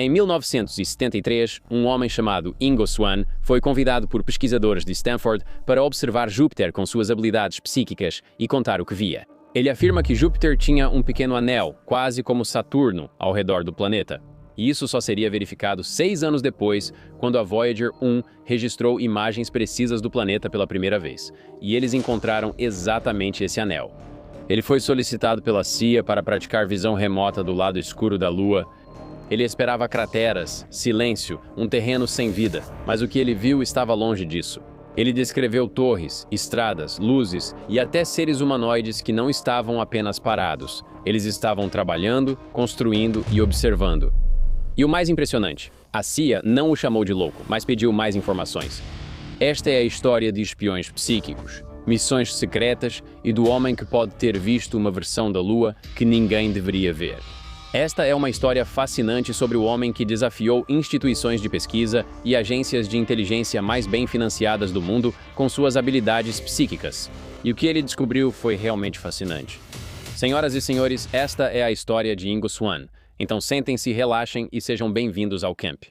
Em 1973, um homem chamado Ingo Swann foi convidado por pesquisadores de Stanford para observar Júpiter com suas habilidades psíquicas e contar o que via. Ele afirma que Júpiter tinha um pequeno anel, quase como Saturno, ao redor do planeta. E isso só seria verificado 6 anos depois, quando a Voyager 1 registrou imagens precisas do planeta pela primeira vez. E eles encontraram exatamente esse anel. Ele foi solicitado pela CIA para praticar visão remota do lado escuro da Lua. Ele esperava crateras, silêncio, um terreno sem vida, mas o que ele viu estava longe disso. Ele descreveu torres, estradas, luzes e até seres humanoides que não estavam apenas parados. Eles estavam trabalhando, construindo e observando. E o mais impressionante, a CIA não o chamou de louco, mas pediu mais informações. Esta é a história de espiões psíquicos, missões secretas e do homem que pode ter visto uma versão da Lua que ninguém deveria ver. Esta é uma história fascinante sobre o homem que desafiou instituições de pesquisa e agências de inteligência mais bem financiadas do mundo com suas habilidades psíquicas. E o que ele descobriu foi realmente fascinante. Senhoras e senhores, esta é a história de Ingo Swann. Então sentem-se, relaxem e sejam bem-vindos ao camp.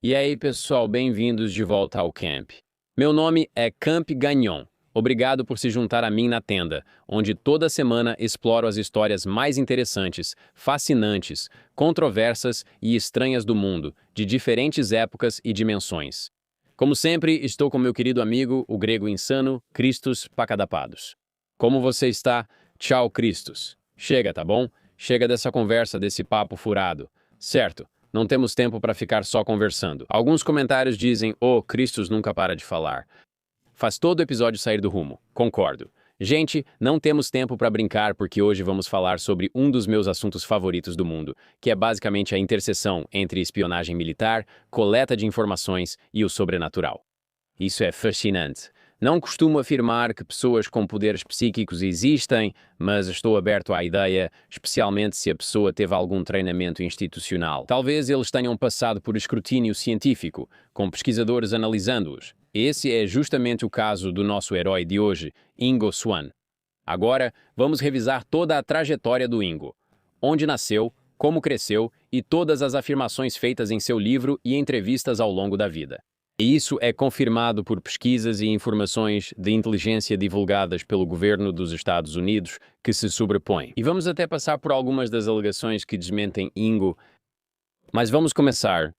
E aí, pessoal, bem-vindos de volta ao camp. Meu nome é Camp Gagnon. Obrigado por se juntar a mim na tenda, onde toda semana exploro as histórias mais interessantes, fascinantes, controversas e estranhas do mundo, de diferentes épocas e dimensões. Como sempre, estou com meu querido amigo, o grego insano, Christos Pacadapados. Como você está? Tchau, Christos. Chega, tá bom? Chega dessa conversa, desse papo furado. Certo. Não temos tempo para ficar só conversando. Alguns comentários dizem, Christos nunca para de falar. Faz todo o episódio sair do rumo. Concordo. Gente, não temos tempo para brincar porque hoje vamos falar sobre um dos meus assuntos favoritos do mundo, que é basicamente a interseção entre espionagem militar, coleta de informações e o sobrenatural. Isso é fascinante. Não costumo afirmar que pessoas com poderes psíquicos existem, mas estou aberto à ideia, especialmente se a pessoa teve algum treinamento institucional. Talvez eles tenham passado por escrutínio científico, com pesquisadores analisando-os. Esse é justamente o caso do nosso herói de hoje, Ingo Swann. Agora, vamos revisar toda a trajetória do Ingo. Onde nasceu, como cresceu e todas as afirmações feitas em seu livro e entrevistas ao longo da vida. E isso é confirmado por pesquisas e informações de inteligência divulgadas pelo governo dos Estados Unidos que se sobrepõem. E vamos até passar por algumas das alegações que desmentem Ingo. Mas vamos começar.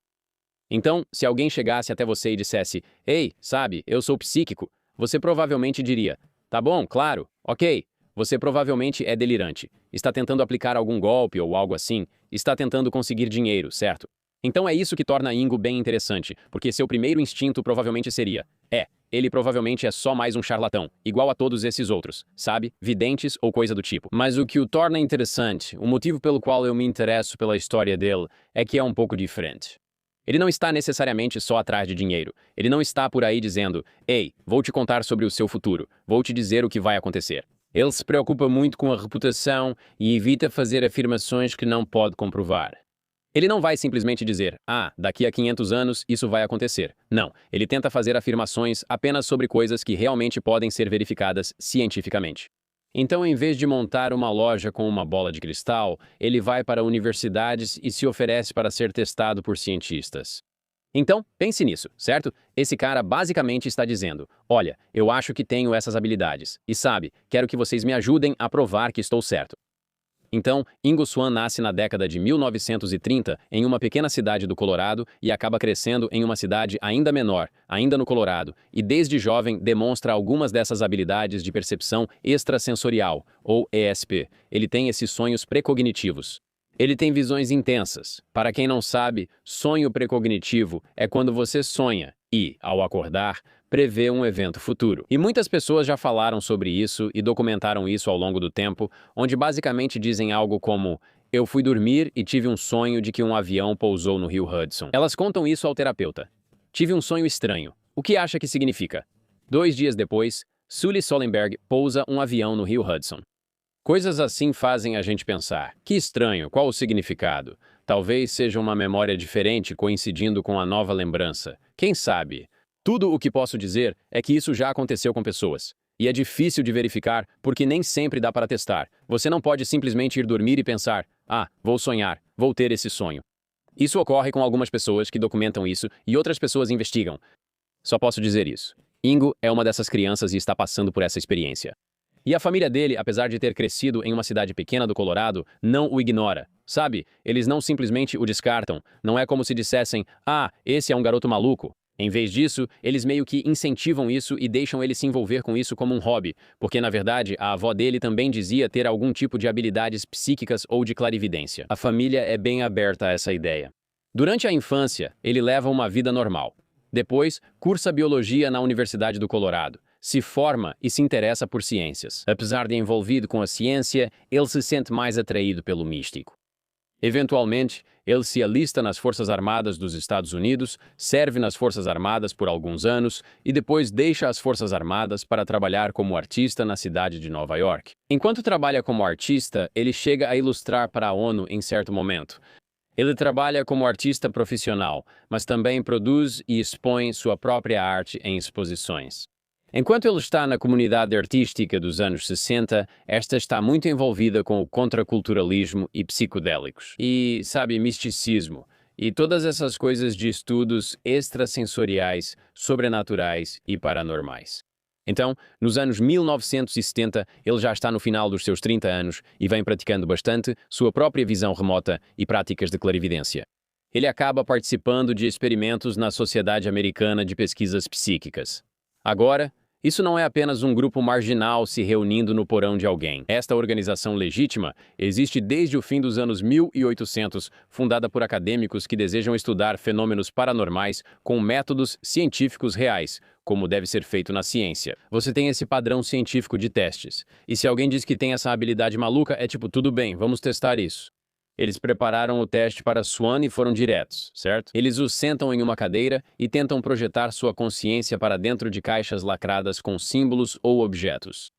Então, se alguém chegasse até você e dissesse, "Ei, sabe, eu sou psíquico", você provavelmente diria, "Tá bom, claro, ok." Você provavelmente é delirante. Está tentando aplicar algum golpe ou algo assim. Está tentando conseguir dinheiro, certo? Então é isso que torna Ingo bem interessante, porque seu primeiro instinto provavelmente seria, ele provavelmente é só mais um charlatão, igual a todos esses outros, sabe? Videntes ou coisa do tipo. Mas o que o torna interessante, o motivo pelo qual eu me interesso pela história dele, é que é um pouco diferente. Ele não está necessariamente só atrás de dinheiro. Ele não está por aí dizendo, "Ei, vou te contar sobre o seu futuro, vou te dizer o que vai acontecer." Ele se preocupa muito com a reputação e evita fazer afirmações que não pode comprovar. Ele não vai simplesmente dizer, daqui a 500 anos isso vai acontecer. Não, ele tenta fazer afirmações apenas sobre coisas que realmente podem ser verificadas cientificamente. Então, em vez de montar uma loja com uma bola de cristal, ele vai para universidades e se oferece para ser testado por cientistas. Então, pense nisso, certo? Esse cara basicamente está dizendo, olha, eu acho que tenho essas habilidades. E sabe, quero que vocês me ajudem a provar que estou certo. Então, Ingo Swann nasce na década de 1930 em uma pequena cidade do Colorado e acaba crescendo em uma cidade ainda menor, ainda no Colorado, e desde jovem demonstra algumas dessas habilidades de percepção extrasensorial, ou ESP. Ele tem esses sonhos precognitivos. Ele tem visões intensas. Para quem não sabe, sonho precognitivo é quando você sonha e, ao acordar, prevê um evento futuro. E muitas pessoas já falaram sobre isso e documentaram isso ao longo do tempo, onde basicamente dizem algo como, "Eu fui dormir e tive um sonho de que um avião pousou no rio Hudson." Elas contam isso ao terapeuta. "Tive um sonho estranho. O que acha que significa?" 2 dias depois, Sully Solenberg pousa um avião no rio Hudson. Coisas assim fazem a gente pensar, que estranho, qual o significado? Talvez seja uma memória diferente coincidindo com a nova lembrança. Quem sabe? Tudo o que posso dizer é que isso já aconteceu com pessoas. E é difícil de verificar porque nem sempre dá para testar. Você não pode simplesmente ir dormir e pensar, ah, vou sonhar, vou ter esse sonho. Isso ocorre com algumas pessoas que documentam isso e outras pessoas investigam. Só posso dizer isso. Ingo é uma dessas crianças e está passando por essa experiência. E a família dele, apesar de ter crescido em uma cidade pequena do Colorado, não o ignora. Sabe, eles não simplesmente o descartam. Não é como se dissessem, ah, esse é um garoto maluco. Em vez disso, eles meio que incentivam isso e deixam ele se envolver com isso como um hobby, porque na verdade a avó dele também dizia ter algum tipo de habilidades psíquicas ou de clarividência. A família é bem aberta a essa ideia. Durante a infância, ele leva uma vida normal. Depois, cursa biologia na Universidade do Colorado. Se forma e se interessa por ciências. Apesar de envolvido com a ciência, ele se sente mais atraído pelo místico. Eventualmente, ele se alista nas Forças Armadas dos Estados Unidos, serve nas Forças Armadas por alguns anos e depois deixa as Forças Armadas para trabalhar como artista na cidade de Nova York. Enquanto trabalha como artista, ele chega a ilustrar para a ONU em certo momento. Ele trabalha como artista profissional, mas também produz e expõe sua própria arte em exposições. Enquanto ele está na comunidade artística dos anos 60, esta está muito envolvida com o contraculturalismo e psicodélicos. E, sabe, misticismo. E todas essas coisas de estudos extrasensoriais, sobrenaturais e paranormais. Então, nos anos 1970, ele já está no final dos seus 30 anos e vem praticando bastante sua própria visão remota e práticas de clarividência. Ele acaba participando de experimentos na Sociedade Americana de Pesquisas Psíquicas. Agora, isso não é apenas um grupo marginal se reunindo no porão de alguém. Esta organização legítima existe desde o fim dos anos 1800, fundada por acadêmicos que desejam estudar fenômenos paranormais com métodos científicos reais, como deve ser feito na ciência. Você tem esse padrão científico de testes. E se alguém diz que tem essa habilidade maluca, é tipo, tudo bem, vamos testar isso. Eles prepararam o teste para Swan e foram diretos, certo? Eles o sentam em uma cadeira e tentam projetar sua consciência para dentro de caixas lacradas com símbolos ou objetos.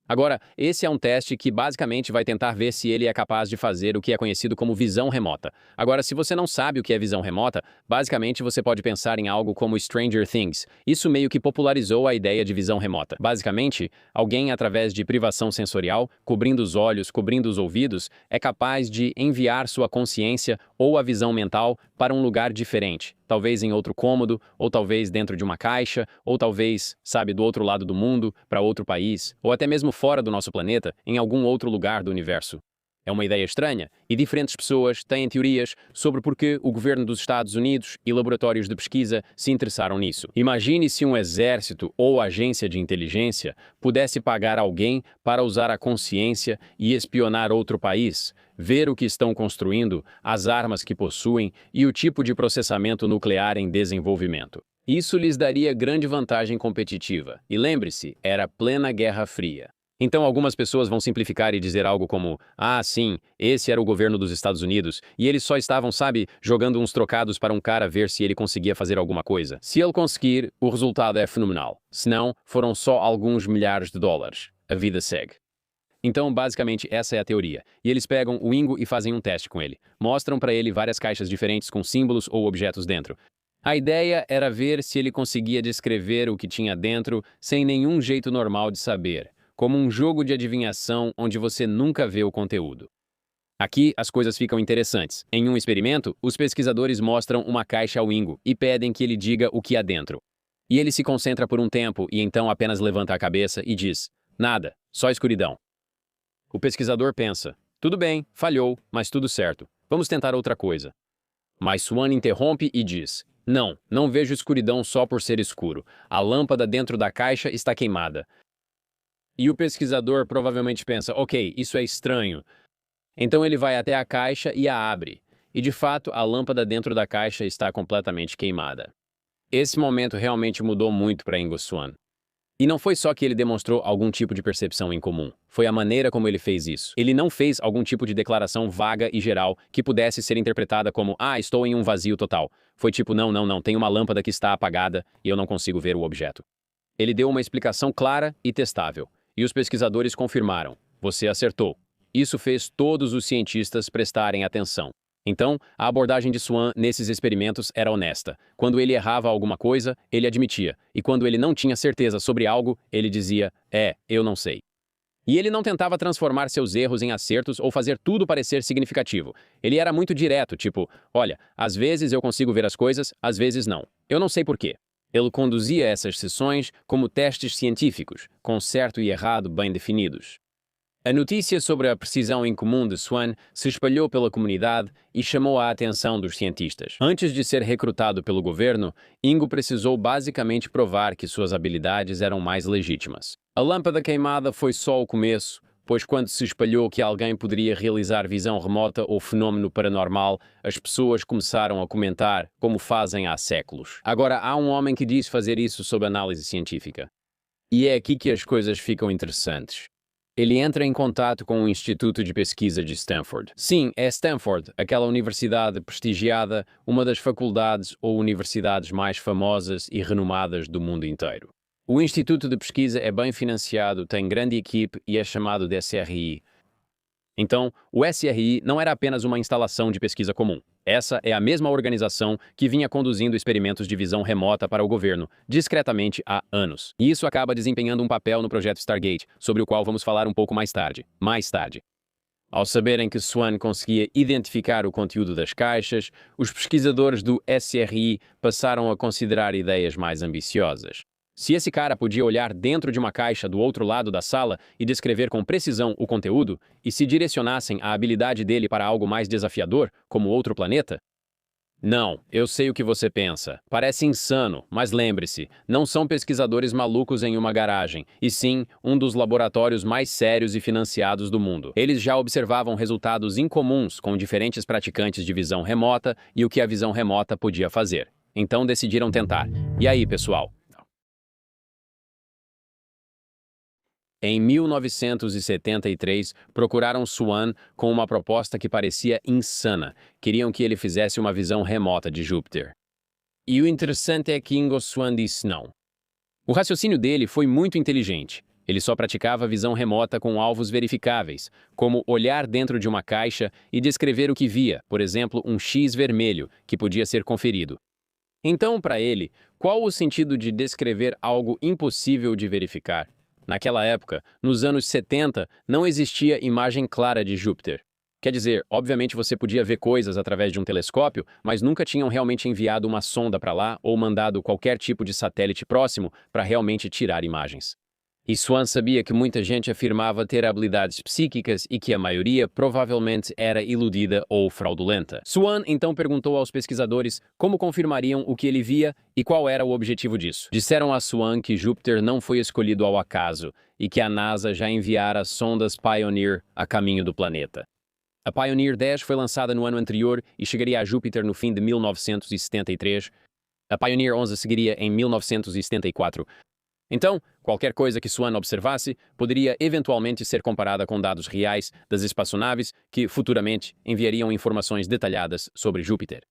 Agora, esse é um teste que basicamente vai tentar ver se ele é capaz de fazer o que é conhecido como visão remota. Agora, se você não sabe o que é visão remota, basicamente você pode pensar em algo como Stranger Things. Isso meio que popularizou a ideia de visão remota. Basicamente, alguém através de privação sensorial, cobrindo os olhos, cobrindo os ouvidos, é capaz de enviar sua consciência ou a visão mental para um lugar diferente. Talvez em outro cômodo, ou talvez dentro de uma caixa, ou talvez, sabe, do outro lado do mundo, para outro país, ou até mesmo fora do nosso planeta, em algum outro lugar do universo. É uma ideia estranha, e diferentes pessoas têm teorias sobre por que o governo dos Estados Unidos e laboratórios de pesquisa se interessaram nisso. Imagine se um exército ou agência de inteligência pudesse pagar alguém para usar a consciência e espionar outro país, ver o que estão construindo, as armas que possuem e o tipo de processamento nuclear em desenvolvimento. Isso lhes daria grande vantagem competitiva. E lembre-se, era plena Guerra Fria. Então algumas pessoas vão simplificar e dizer algo como, ah, sim, esse era o governo dos Estados Unidos, e eles só estavam, sabe, jogando uns trocados para um cara ver se ele conseguia fazer alguma coisa. Se ele conseguir, o resultado é fenomenal. Se não, foram só alguns milhares de dólares. A vida segue. Então, basicamente, essa é a teoria. E eles pegam o Ingo e fazem um teste com ele. Mostram para ele várias caixas diferentes com símbolos ou objetos dentro. A ideia era ver se ele conseguia descrever o que tinha dentro sem nenhum jeito normal de saber, como um jogo de adivinhação onde você nunca vê o conteúdo. Aqui, as coisas ficam interessantes. Em um experimento, os pesquisadores mostram uma caixa ao Ingo e pedem que ele diga o que há dentro. E ele se concentra por um tempo e então apenas levanta a cabeça e diz, nada, só escuridão. O pesquisador pensa, tudo bem, falhou, mas tudo certo. Vamos tentar outra coisa. Mas Swan interrompe e diz, não vejo escuridão só por ser escuro. A lâmpada dentro da caixa está queimada. E o pesquisador provavelmente pensa, ok, isso é estranho. Então ele vai até a caixa e a abre. E de fato, a lâmpada dentro da caixa está completamente queimada. Esse momento realmente mudou muito para Ingo Swan. E não foi só que ele demonstrou algum tipo de percepção em comum. Foi a maneira como ele fez isso. Ele não fez algum tipo de declaração vaga e geral que pudesse ser interpretada como estou em um vazio total. Foi tipo, não, tem uma lâmpada que está apagada e eu não consigo ver o objeto. Ele deu uma explicação clara e testável. E os pesquisadores confirmaram. Você acertou. Isso fez todos os cientistas prestarem atenção. Então, a abordagem de Swan nesses experimentos era honesta. Quando ele errava alguma coisa, ele admitia. E quando ele não tinha certeza sobre algo, ele dizia, eu não sei. E ele não tentava transformar seus erros em acertos ou fazer tudo parecer significativo. Ele era muito direto, tipo, olha, às vezes eu consigo ver as coisas, às vezes não. Eu não sei por quê. Ele conduzia essas sessões como testes científicos, com certo e errado bem definidos. A notícia sobre a precisão incomum de Swan se espalhou pela comunidade e chamou a atenção dos cientistas. Antes de ser recrutado pelo governo, Ingo precisou basicamente provar que suas habilidades eram mais legítimas. A lâmpada queimada foi só o começo, pois quando se espalhou que alguém poderia realizar visão remota ou fenômeno paranormal, as pessoas começaram a comentar, como fazem há séculos. Agora, há um homem que diz fazer isso sob análise científica. E é aqui que as coisas ficam interessantes. Ele entra em contato com o Instituto de Pesquisa de Stanford. Sim, é Stanford, aquela universidade prestigiada, uma das faculdades ou universidades mais famosas e renomadas do mundo inteiro. O Instituto de Pesquisa é bem financiado, tem grande equipe e é chamado de SRI. Então, o SRI não era apenas uma instalação de pesquisa comum. Essa é a mesma organização que vinha conduzindo experimentos de visão remota para o governo, discretamente há anos. E isso acaba desempenhando um papel no projeto Stargate, sobre o qual vamos falar um pouco mais tarde. Ao saberem que Swan conseguia identificar o conteúdo das caixas, os pesquisadores do SRI passaram a considerar ideias mais ambiciosas. Se esse cara podia olhar dentro de uma caixa do outro lado da sala e descrever com precisão o conteúdo, e se direcionassem a habilidade dele para algo mais desafiador, como outro planeta? Não, eu sei o que você pensa. Parece insano, mas lembre-se, não são pesquisadores malucos em uma garagem, e sim um dos laboratórios mais sérios e financiados do mundo. Eles já observavam resultados incomuns com diferentes praticantes de visão remota e o que a visão remota podia fazer. Então decidiram tentar. E aí, pessoal? Em 1973, procuraram Swan com uma proposta que parecia insana. Queriam que ele fizesse uma visão remota de Júpiter. E o interessante é que Ingo Swan disse não. O raciocínio dele foi muito inteligente. Ele só praticava visão remota com alvos verificáveis, como olhar dentro de uma caixa e descrever o que via, por exemplo, um X vermelho, que podia ser conferido. Então, para ele, qual o sentido de descrever algo impossível de verificar? Naquela época, nos anos 70, não existia imagem clara de Júpiter. Quer dizer, obviamente você podia ver coisas através de um telescópio, mas nunca tinham realmente enviado uma sonda para lá ou mandado qualquer tipo de satélite próximo para realmente tirar imagens. E Swan sabia que muita gente afirmava ter habilidades psíquicas e que a maioria provavelmente era iludida ou fraudulenta. Swan então perguntou aos pesquisadores como confirmariam o que ele via e qual era o objetivo disso. Disseram a Swan que Júpiter não foi escolhido ao acaso e que a NASA já enviara sondas Pioneer a caminho do planeta. A Pioneer 10 foi lançada no ano anterior e chegaria a Júpiter no fim de 1973. A Pioneer 11 seguiria em 1974. Então, qualquer coisa que Swan observasse poderia eventualmente ser comparada com dados reais das espaçonaves que, futuramente, enviariam informações detalhadas sobre Júpiter.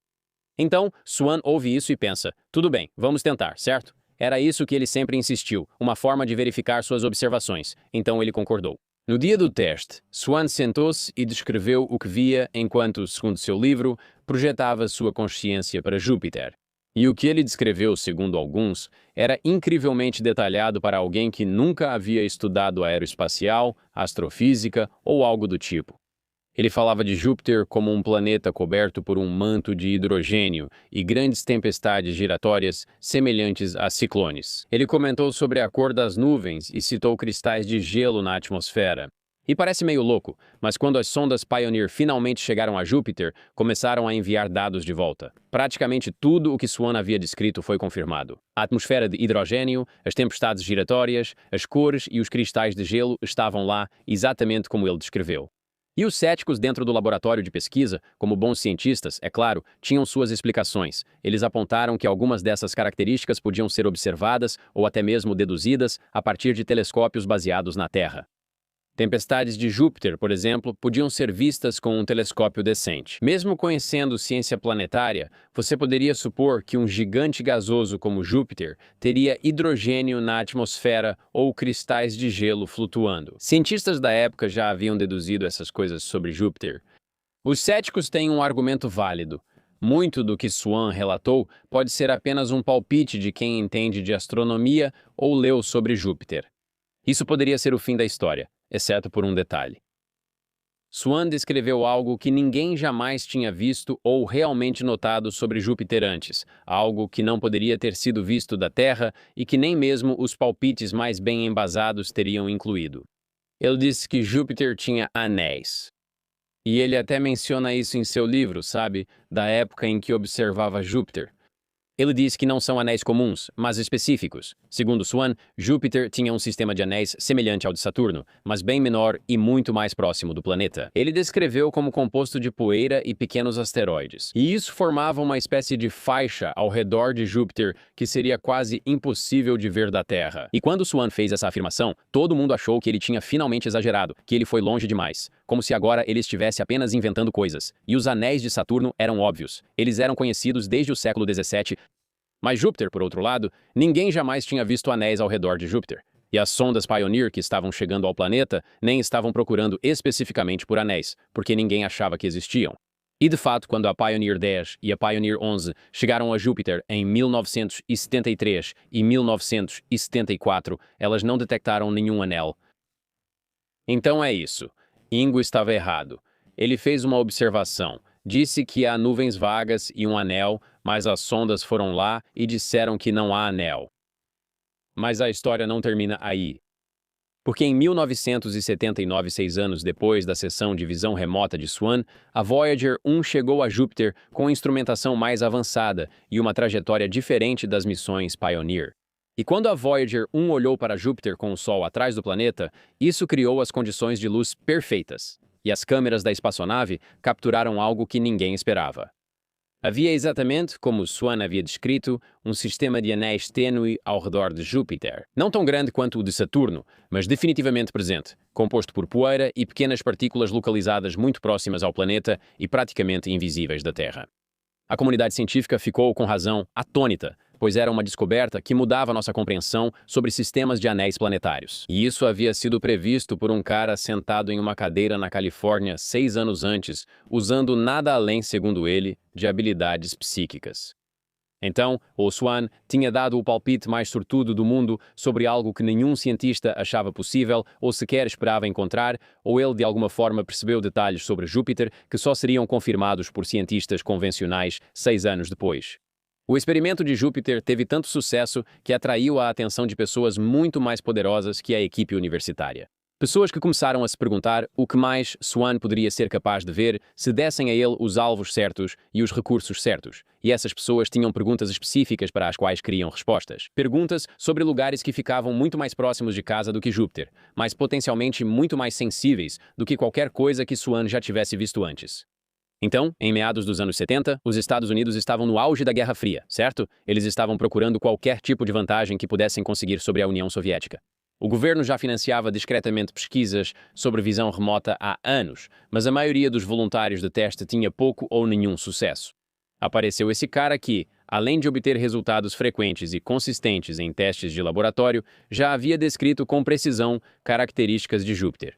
Então, Swan ouve isso e pensa, tudo bem, vamos tentar, certo? Era isso que ele sempre insistiu, uma forma de verificar suas observações, então ele concordou. No dia do teste, Swan sentou-se e descreveu o que via enquanto, segundo seu livro, projetava sua consciência para Júpiter. E o que ele descreveu, segundo alguns, era incrivelmente detalhado para alguém que nunca havia estudado aeroespacial, astrofísica ou algo do tipo. Ele falava de Júpiter como um planeta coberto por um manto de hidrogênio e grandes tempestades giratórias semelhantes a ciclones. Ele comentou sobre a cor das nuvens e citou cristais de gelo na atmosfera. E parece meio louco, mas quando as sondas Pioneer finalmente chegaram a Júpiter, começaram a enviar dados de volta. Praticamente tudo o que Swan havia descrito foi confirmado. A atmosfera de hidrogênio, as tempestades giratórias, as cores e os cristais de gelo estavam lá exatamente como ele descreveu. E os céticos dentro do laboratório de pesquisa, como bons cientistas, é claro, tinham suas explicações. Eles apontaram que algumas dessas características podiam ser observadas ou até mesmo deduzidas a partir de telescópios baseados na Terra. Tempestades de Júpiter, por exemplo, podiam ser vistas com um telescópio decente. Mesmo conhecendo ciência planetária, você poderia supor que um gigante gasoso como Júpiter teria hidrogênio na atmosfera ou cristais de gelo flutuando. Cientistas da época já haviam deduzido essas coisas sobre Júpiter. Os céticos têm um argumento válido. Muito do que Swan relatou pode ser apenas um palpite de quem entende de astronomia ou leu sobre Júpiter. Isso poderia ser o fim da história, exceto por um detalhe. Swan descreveu algo que ninguém jamais tinha visto ou realmente notado sobre Júpiter antes, algo que não poderia ter sido visto da Terra e que nem mesmo os palpites mais bem embasados teriam incluído. Ele disse que Júpiter tinha anéis. E ele até menciona isso em seu livro, sabe, da época em que observava Júpiter. Ele diz que não são anéis comuns, mas específicos. Segundo Swan, Júpiter tinha um sistema de anéis semelhante ao de Saturno, mas bem menor e muito mais próximo do planeta. Ele descreveu como composto de poeira e pequenos asteroides. E isso formava uma espécie de faixa ao redor de Júpiter que seria quase impossível de ver da Terra. E quando Swan fez essa afirmação, todo mundo achou que ele tinha finalmente exagerado, que ele foi longe demais. Como se agora ele estivesse apenas inventando coisas. E os anéis de Saturno eram óbvios. Eles eram conhecidos desde o século XVII. Mas Júpiter, por outro lado, ninguém jamais tinha visto anéis ao redor de Júpiter. E as sondas Pioneer que estavam chegando ao planeta nem estavam procurando especificamente por anéis, porque ninguém achava que existiam. E de fato, quando a Pioneer 10 e a Pioneer 11 chegaram a Júpiter em 1973 e 1974, elas não detectaram nenhum anel. Então é isso. Ingo estava errado. Ele fez uma observação. Disse que há nuvens vagas e um anel, mas as sondas foram lá e disseram que não há anel. Mas a história não termina aí. Porque em 1979, 6 anos depois da sessão de visão remota de Swan, a Voyager 1 chegou a Júpiter com instrumentação mais avançada e uma trajetória diferente das missões Pioneer. E quando a Voyager 1 olhou para Júpiter com o Sol atrás do planeta, isso criou as condições de luz perfeitas. E as câmeras da espaçonave capturaram algo que ninguém esperava. Havia exatamente, como Swan havia descrito, um sistema de anéis tênue ao redor de Júpiter. Não tão grande quanto o de Saturno, mas definitivamente presente, composto por poeira e pequenas partículas localizadas muito próximas ao planeta e praticamente invisíveis da Terra. A comunidade científica ficou, com razão, atônita, pois era uma descoberta que mudava nossa compreensão sobre sistemas de anéis planetários. E isso havia sido previsto por um cara sentado em uma cadeira na Califórnia 6 anos antes, usando nada além, segundo ele, de habilidades psíquicas. Então, o Swan tinha dado o palpite mais sortudo do mundo sobre algo que nenhum cientista achava possível ou sequer esperava encontrar, ou ele de alguma forma percebeu detalhes sobre Júpiter que só seriam confirmados por cientistas convencionais 6 anos depois. O experimento de Júpiter teve tanto sucesso que atraiu a atenção de pessoas muito mais poderosas que a equipe universitária. Pessoas que começaram a se perguntar o que mais Swan poderia ser capaz de ver se dessem a ele os alvos certos e os recursos certos. E essas pessoas tinham perguntas específicas para as quais queriam respostas. Perguntas sobre lugares que ficavam muito mais próximos de casa do que Júpiter, mas potencialmente muito mais sensíveis do que qualquer coisa que Swan já tivesse visto antes. Então, em meados dos anos 70, os Estados Unidos estavam no auge da Guerra Fria, certo? Eles estavam procurando qualquer tipo de vantagem que pudessem conseguir sobre a União Soviética. O governo já financiava discretamente pesquisas sobre visão remota há anos, mas a maioria dos voluntários de teste tinha pouco ou nenhum sucesso. Apareceu esse cara que, além de obter resultados frequentes e consistentes em testes de laboratório, já havia descrito com precisão características de Júpiter.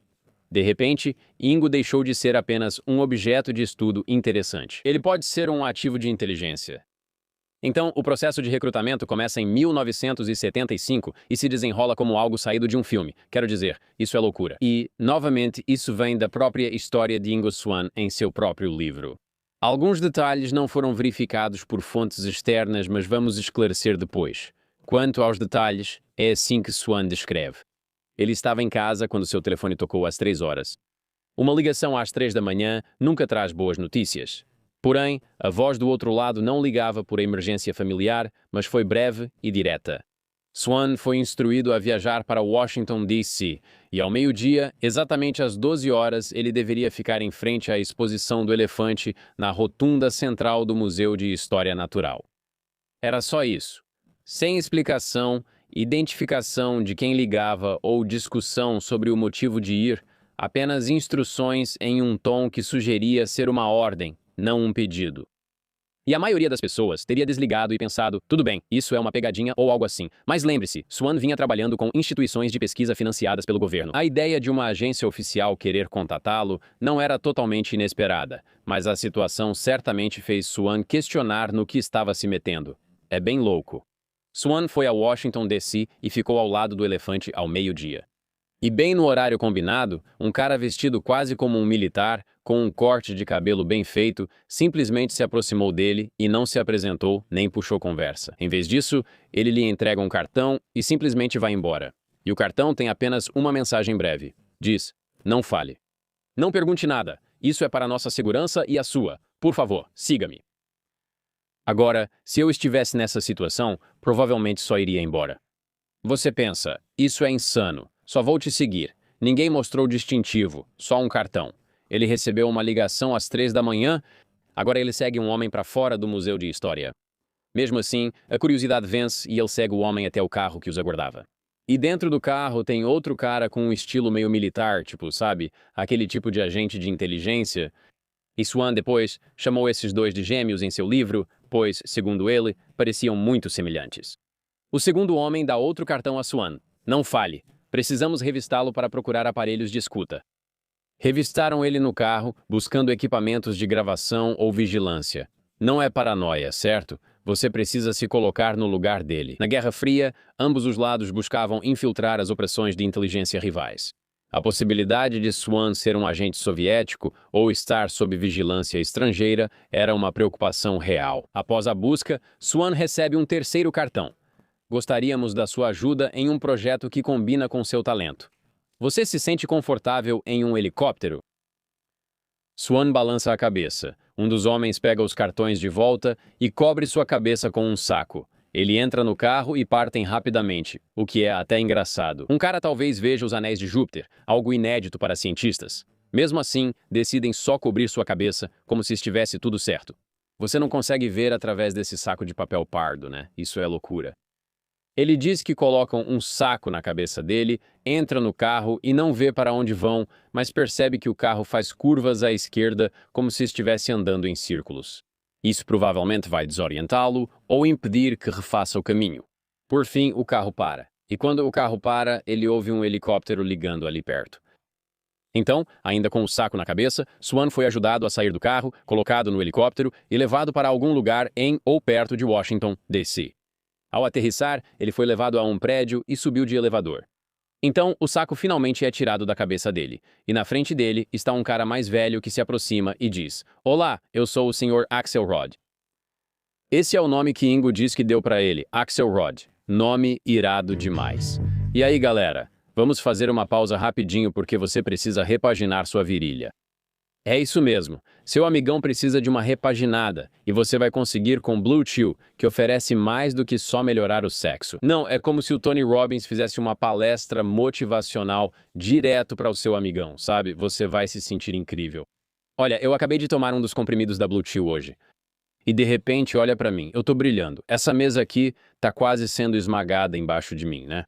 De repente, Ingo deixou de ser apenas um objeto de estudo interessante. Ele pode ser um ativo de inteligência. Então, o processo de recrutamento começa em 1975 e se desenrola como algo saído de um filme. Quero dizer, isso é loucura. E, novamente, isso vem da própria história de Ingo Swan em seu próprio livro. Alguns detalhes não foram verificados por fontes externas, mas vamos esclarecer depois. Quanto aos detalhes, é assim que Swan descreve. Ele estava em casa quando seu telefone tocou às 3 horas. Uma ligação às 3 da manhã nunca traz boas notícias. Porém, a voz do outro lado não ligava por emergência familiar, mas foi breve e direta. Swan foi instruído a viajar para Washington, D.C., e ao meio-dia, exatamente às 12 horas, ele deveria ficar em frente à exposição do elefante na rotunda central do Museu de História Natural. Era só isso. Sem explicação, identificação de quem ligava ou discussão sobre o motivo de ir, apenas instruções em um tom que sugeria ser uma ordem, não um pedido. E a maioria das pessoas teria desligado e pensado, tudo bem, isso é uma pegadinha ou algo assim. Mas lembre-se, Swan vinha trabalhando com instituições de pesquisa financiadas pelo governo. A ideia de uma agência oficial querer contatá-lo não era totalmente inesperada, mas a situação certamente fez Swan questionar no que estava se metendo. É bem louco. Swan foi a Washington, D.C. e ficou ao lado do elefante ao meio-dia. E bem no horário combinado, um cara vestido quase como um militar, com um corte de cabelo bem feito, simplesmente se aproximou dele e não se apresentou nem puxou conversa. Em vez disso, ele lhe entrega um cartão e simplesmente vai embora. E o cartão tem apenas uma mensagem breve. Diz, não fale. Não pergunte nada. Isso é para a nossa segurança e a sua. Por favor, siga-me. Agora, se eu estivesse nessa situação, provavelmente só iria embora. Você pensa, isso é insano. Só vou te seguir. Ninguém mostrou distintivo, só um cartão. Ele recebeu uma ligação às 3 da manhã, agora ele segue um homem para fora do Museu de História. Mesmo assim, a curiosidade vence e ele segue o homem até o carro que os aguardava. E dentro do carro tem outro cara com um estilo meio militar, tipo, sabe? Aquele tipo de agente de inteligência. E Swan depois chamou esses dois de gêmeos em seu livro, pois, segundo ele, pareciam muito semelhantes. O segundo homem dá outro cartão a Swan. Não fale. Precisamos revistá-lo para procurar aparelhos de escuta. Revistaram ele no carro, buscando equipamentos de gravação ou vigilância. Não é paranoia, certo? Você precisa se colocar no lugar dele. Na Guerra Fria, ambos os lados buscavam infiltrar as operações de inteligência rivais. A possibilidade de Swan ser um agente soviético ou estar sob vigilância estrangeira era uma preocupação real. Após a busca, Swan recebe um terceiro cartão. Gostaríamos da sua ajuda em um projeto que combina com seu talento. Você se sente confortável em um helicóptero? Swan balança a cabeça. Um dos homens pega os cartões de volta e cobre sua cabeça com um saco. Ele entra no carro e partem rapidamente, o que é até engraçado. Um cara talvez veja os anéis de Júpiter, algo inédito para cientistas. Mesmo assim, decidem só cobrir sua cabeça, como se estivesse tudo certo. Você não consegue ver através desse saco de papel pardo, né? Isso é loucura. Ele diz que colocam um saco na cabeça dele, entra no carro e não vê para onde vão, mas percebe que o carro faz curvas à esquerda como se estivesse andando em círculos. Isso provavelmente vai desorientá-lo ou impedir que refaça o caminho. Por fim, o carro para. E quando o carro para, ele ouve um helicóptero ligando ali perto. Então, ainda com o saco na cabeça, Swan foi ajudado a sair do carro, colocado no helicóptero e levado para algum lugar em ou perto de Washington, D.C. Ao aterrissar, ele foi levado a um prédio e subiu de elevador. Então, o saco finalmente é tirado da cabeça dele, e na frente dele está um cara mais velho que se aproxima e diz: Olá, eu sou o Sr. Axelrod. Esse é o nome que Ingo diz que deu para ele, Axelrod. Nome irado demais. E aí, galera, vamos fazer uma pausa rapidinho porque você precisa repaginar sua virilha. É isso mesmo, seu amigão precisa de uma repaginada, e você vai conseguir com Blue Chew, que oferece mais do que só melhorar o sexo. Não, é como se o Tony Robbins fizesse uma palestra motivacional direto para o seu amigão, sabe? Você vai se sentir incrível. Olha, eu acabei de tomar um dos comprimidos da Blue Chew hoje. E de repente, olha para mim, eu tô brilhando. Essa mesa aqui tá quase sendo esmagada embaixo de mim, né?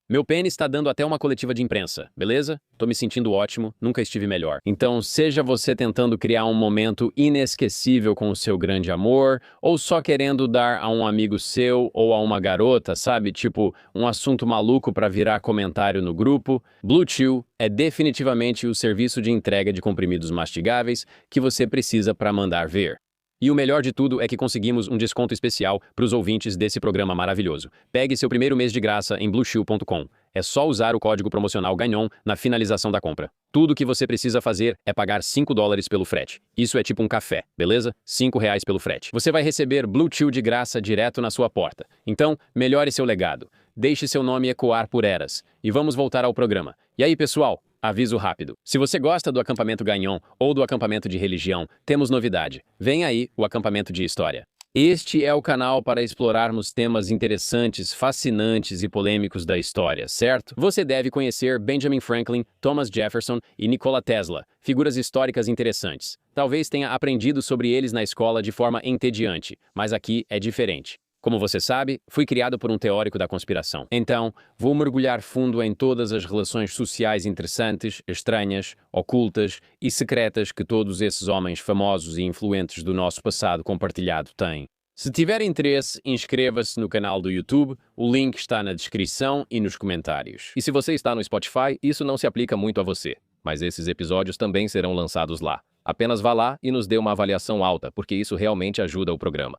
Meu pênis está dando até uma coletiva de imprensa, beleza? Tô me sentindo ótimo, nunca estive melhor. Então, seja você tentando criar um momento inesquecível com o seu grande amor, ou só querendo dar a um amigo seu ou a uma garota, sabe? Tipo, um assunto maluco para virar comentário no grupo, Blue Chew é definitivamente o serviço de entrega de comprimidos mastigáveis que você precisa para mandar ver. E o melhor de tudo é que conseguimos um desconto especial para os ouvintes desse programa maravilhoso. Pegue seu primeiro mês de graça em bluechew.com. É só usar o código promocional GAGNON na finalização da compra. Tudo o que você precisa fazer é pagar $5 pelo frete. Isso é tipo um café, beleza? R$5 pelo frete. Você vai receber Blue Chew de graça direto na sua porta. Então, melhore seu legado. Deixe seu nome ecoar por eras. E vamos voltar ao programa. E aí, pessoal? Aviso rápido. Se você gosta do acampamento Gagnon ou do acampamento de religião, temos novidade. Vem aí o acampamento de história. Este é o canal para explorarmos temas interessantes, fascinantes e polêmicos da história, certo? Você deve conhecer Benjamin Franklin, Thomas Jefferson e Nikola Tesla, figuras históricas interessantes. Talvez tenha aprendido sobre eles na escola de forma entediante, mas aqui é diferente. Como você sabe, fui criado por um teórico da conspiração. Então, vou mergulhar fundo em todas as relações sociais interessantes, estranhas, ocultas e secretas que todos esses homens famosos e influentes do nosso passado compartilhado têm. Se tiver interesse, inscreva-se no canal do YouTube, o link está na descrição e nos comentários. E se você está no Spotify, isso não se aplica muito a você, mas esses episódios também serão lançados lá. Apenas vá lá e nos dê uma avaliação alta, porque isso realmente ajuda o programa.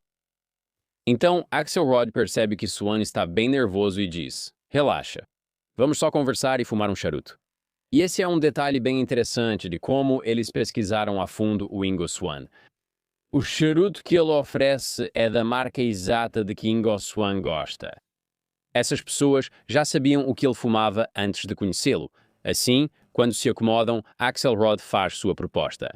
Então, Axelrod percebe que Swan está bem nervoso e diz: relaxa, vamos só conversar e fumar um charuto. E esse é um detalhe bem interessante de como eles pesquisaram a fundo o Ingo Swan. O charuto que ele oferece é da marca exata de que Ingo Swan gosta. Essas pessoas já sabiam o que ele fumava antes de conhecê-lo. Assim, quando se acomodam, Axelrod faz sua proposta.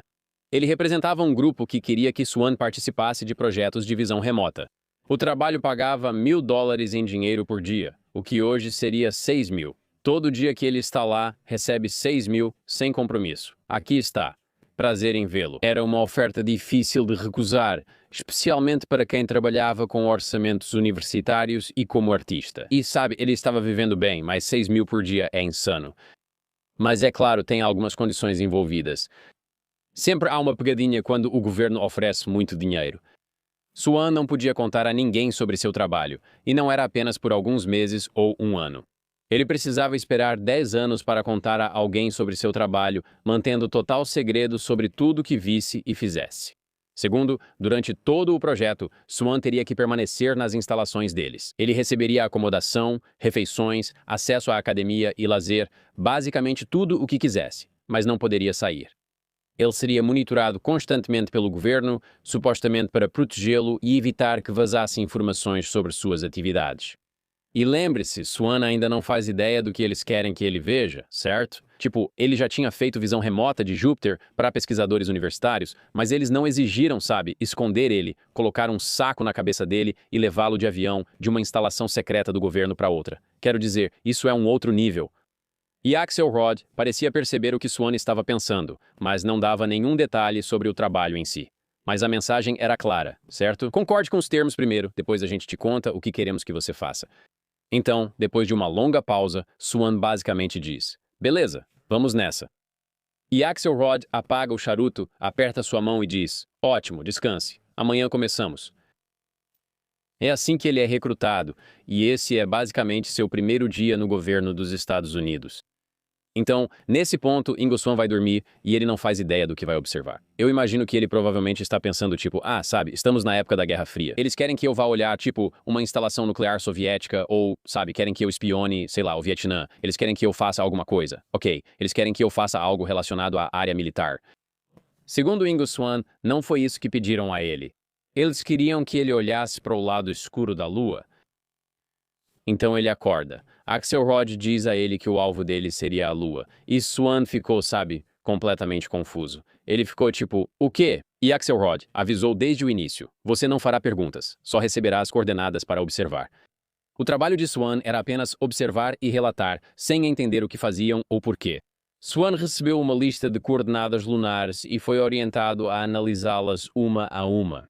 Ele representava um grupo que queria que Swan participasse de projetos de visão remota. O trabalho pagava $1.000 em dinheiro por dia, o que hoje seria 6.000. Todo dia que ele está lá, recebe 6.000 sem compromisso. Aqui está. Prazer em vê-lo. Era uma oferta difícil de recusar, especialmente para quem trabalhava com orçamentos universitários e como artista. E sabe, ele estava vivendo bem, mas 6.000 por dia é insano. Mas é claro, tem algumas condições envolvidas. Sempre há uma pegadinha quando o governo oferece muito dinheiro. Swan não podia contar a ninguém sobre seu trabalho, e não era apenas por alguns meses ou um ano. Ele precisava esperar 10 anos para contar a alguém sobre seu trabalho, mantendo total segredo sobre tudo que visse e fizesse. Segundo, durante todo o projeto, Swan teria que permanecer nas instalações deles. Ele receberia acomodação, refeições, acesso à academia e lazer, basicamente tudo o que quisesse, mas não poderia sair. Ele seria monitorado constantemente pelo governo, supostamente para protegê-lo e evitar que vazasse informações sobre suas atividades. E lembre-se, Swan ainda não faz ideia do que eles querem que ele veja, certo? Tipo, ele já tinha feito visão remota de Júpiter para pesquisadores universitários, mas eles não exigiram, sabe, esconder ele, colocar um saco na cabeça dele e levá-lo de avião de uma instalação secreta do governo para outra. Quero dizer, isso é um outro nível. E Axelrod parecia perceber o que Swan estava pensando, mas não dava nenhum detalhe sobre o trabalho em si. Mas a mensagem era clara, certo? Concorde com os termos primeiro, depois a gente te conta o que queremos que você faça. Então, depois de uma longa pausa, Swan basicamente diz: beleza, vamos nessa. E Axelrod apaga o charuto, aperta sua mão e diz: ótimo, descanse, amanhã começamos. É assim que ele é recrutado, e esse é basicamente seu primeiro dia no governo dos Estados Unidos. Então, nesse ponto, Ingo Swan vai dormir e ele não faz ideia do que vai observar. Eu imagino que ele provavelmente está pensando tipo, sabe, estamos na época da Guerra Fria. Eles querem que eu vá olhar, tipo, uma instalação nuclear soviética ou, sabe, querem que eu espione, sei lá, o Vietnã. Eles querem que eu faça alguma coisa. Ok, eles querem que eu faça algo relacionado à área militar. Segundo Ingo Swan, não foi isso que pediram a ele. Eles queriam que ele olhasse para o lado escuro da Lua. Então ele acorda. Axelrod diz a ele que o alvo dele seria a Lua. E Swan ficou, sabe, completamente confuso. Ele ficou tipo, o quê? E Axelrod avisou desde o início. Você não fará perguntas, só receberá as coordenadas para observar. O trabalho de Swan era apenas observar e relatar, sem entender o que faziam ou porquê. Swan recebeu uma lista de coordenadas lunares e foi orientado a analisá-las uma a uma.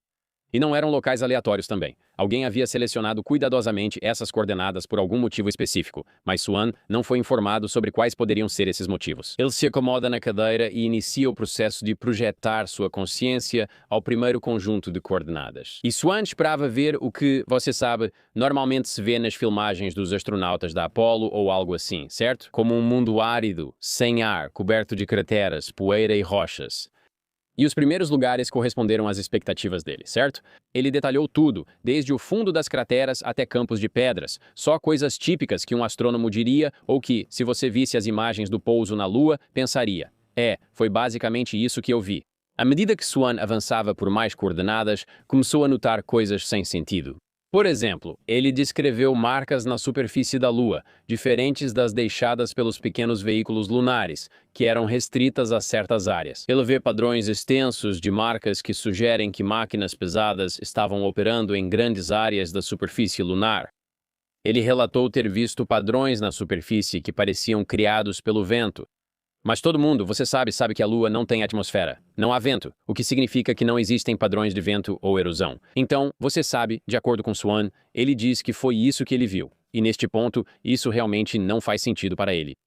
E não eram locais aleatórios também. Alguém havia selecionado cuidadosamente essas coordenadas por algum motivo específico, mas Swan não foi informado sobre quais poderiam ser esses motivos. Ele se acomoda na cadeira e inicia o processo de projetar sua consciência ao primeiro conjunto de coordenadas. E Swan esperava ver o que, você sabe, normalmente se vê nas filmagens dos astronautas da Apollo ou algo assim, certo? Como um mundo árido, sem ar, coberto de crateras, poeira e rochas. E os primeiros lugares corresponderam às expectativas dele, certo? Ele detalhou tudo, desde o fundo das crateras até campos de pedras, só coisas típicas que um astrônomo diria ou que, se você visse as imagens do pouso na Lua, pensaria. Foi basicamente isso que eu vi. À medida que Swan avançava por mais coordenadas, começou a notar coisas sem sentido. Por exemplo, ele descreveu marcas na superfície da Lua, diferentes das deixadas pelos pequenos veículos lunares, que eram restritas a certas áreas. Ele vê padrões extensos de marcas que sugerem que máquinas pesadas estavam operando em grandes áreas da superfície lunar. Ele relatou ter visto padrões na superfície que pareciam criados pelo vento. Mas todo mundo, você sabe que a Lua não tem atmosfera. Não há vento, o que significa que não existem padrões de vento ou erosão. Então, você sabe, de acordo com Swan, ele diz que foi isso que ele viu. E neste ponto, isso realmente não faz sentido para ele.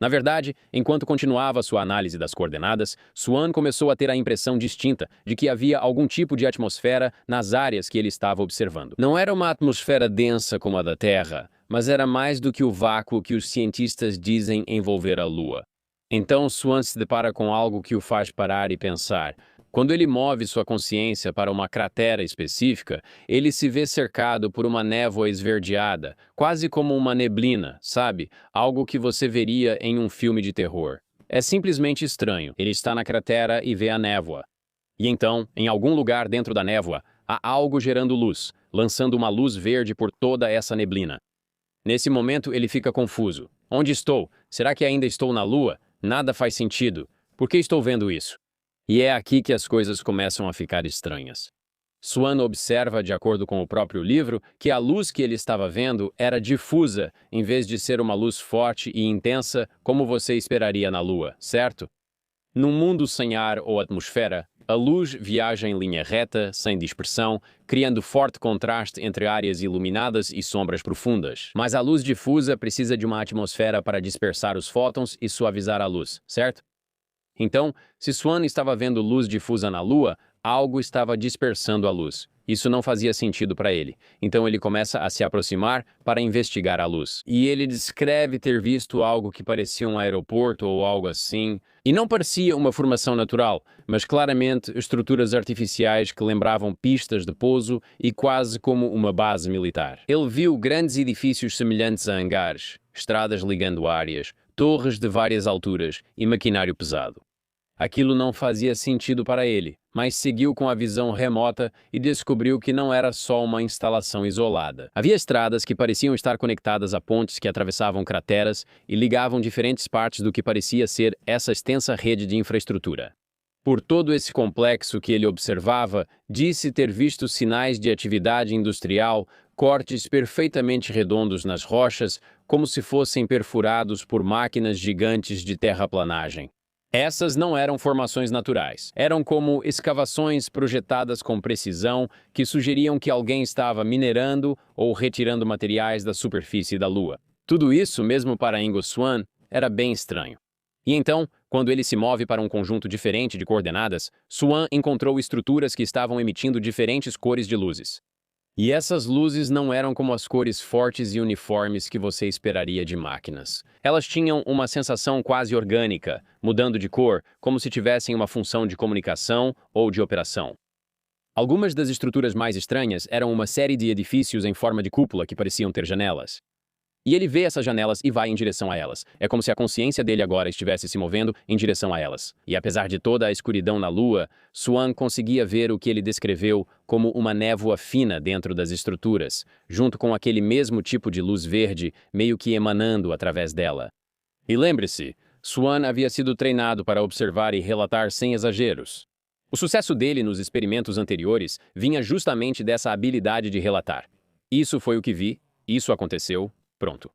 Na verdade, enquanto continuava sua análise das coordenadas, Swan começou a ter a impressão distinta de que havia algum tipo de atmosfera nas áreas que ele estava observando. Não era uma atmosfera densa como a da Terra, mas era mais do que o vácuo que os cientistas dizem envolver a Lua. Então Swan se depara com algo que o faz parar e pensar. Quando ele move sua consciência para uma cratera específica, ele se vê cercado por uma névoa esverdeada, quase como uma neblina, sabe? Algo que você veria em um filme de terror. É simplesmente estranho. Ele está na cratera e vê a névoa. E então, em algum lugar dentro da névoa, há algo gerando luz, lançando uma luz verde por toda essa neblina. Nesse momento, ele fica confuso. Onde estou? Será que ainda estou na Lua? Nada faz sentido. Por que estou vendo isso? E é aqui que as coisas começam a ficar estranhas. Swan observa, de acordo com o próprio livro, que a luz que ele estava vendo era difusa, em vez de ser uma luz forte e intensa, como você esperaria na Lua, certo? Num mundo sem ar ou atmosfera, a luz viaja em linha reta, sem dispersão, criando forte contraste entre áreas iluminadas e sombras profundas. Mas a luz difusa precisa de uma atmosfera para dispersar os fótons e suavizar a luz, certo? Então, se Swan estava vendo luz difusa na Lua, algo estava dispersando a luz. Isso não fazia sentido para ele. Então ele começa a se aproximar para investigar a luz. E ele descreve ter visto algo que parecia um aeroporto ou algo assim. E não parecia uma formação natural, mas claramente estruturas artificiais que lembravam pistas de pouso e quase como uma base militar. Ele viu grandes edifícios semelhantes a hangares, estradas ligando áreas, torres de várias alturas e maquinário pesado. Aquilo não fazia sentido para ele, mas seguiu com a visão remota e descobriu que não era só uma instalação isolada. Havia estradas que pareciam estar conectadas a pontes que atravessavam crateras e ligavam diferentes partes do que parecia ser essa extensa rede de infraestrutura. Por todo esse complexo que ele observava, disse ter visto sinais de atividade industrial, cortes perfeitamente redondos nas rochas, como se fossem perfurados por máquinas gigantes de terraplanagem. Essas não eram formações naturais. Eram como escavações projetadas com precisão que sugeriam que alguém estava minerando ou retirando materiais da superfície da Lua. Tudo isso, mesmo para Ingo Swan, era bem estranho. E então, quando ele se move para um conjunto diferente de coordenadas, Swan encontrou estruturas que estavam emitindo diferentes cores de luzes. E essas luzes não eram como as cores fortes e uniformes que você esperaria de máquinas. Elas tinham uma sensação quase orgânica, mudando de cor, como se tivessem uma função de comunicação ou de operação. Algumas das estruturas mais estranhas eram uma série de edifícios em forma de cúpula que pareciam ter janelas. E ele vê essas janelas e vai em direção a elas. É como se a consciência dele agora estivesse se movendo em direção a elas. E apesar de toda a escuridão na Lua, Swan conseguia ver o que ele descreveu como uma névoa fina dentro das estruturas, junto com aquele mesmo tipo de luz verde meio que emanando através dela. E lembre-se, Swan havia sido treinado para observar e relatar sem exageros. O sucesso dele nos experimentos anteriores vinha justamente dessa habilidade de relatar. Isso foi o que vi, isso aconteceu. Pronto.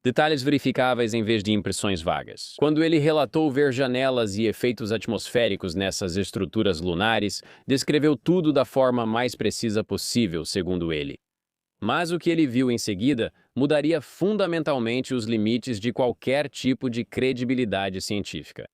Detalhes verificáveis em vez de impressões vagas. Quando ele relatou ver janelas e efeitos atmosféricos nessas estruturas lunares, descreveu tudo da forma mais precisa possível, segundo ele. Mas o que ele viu em seguida mudaria fundamentalmente os limites de qualquer tipo de credibilidade científica.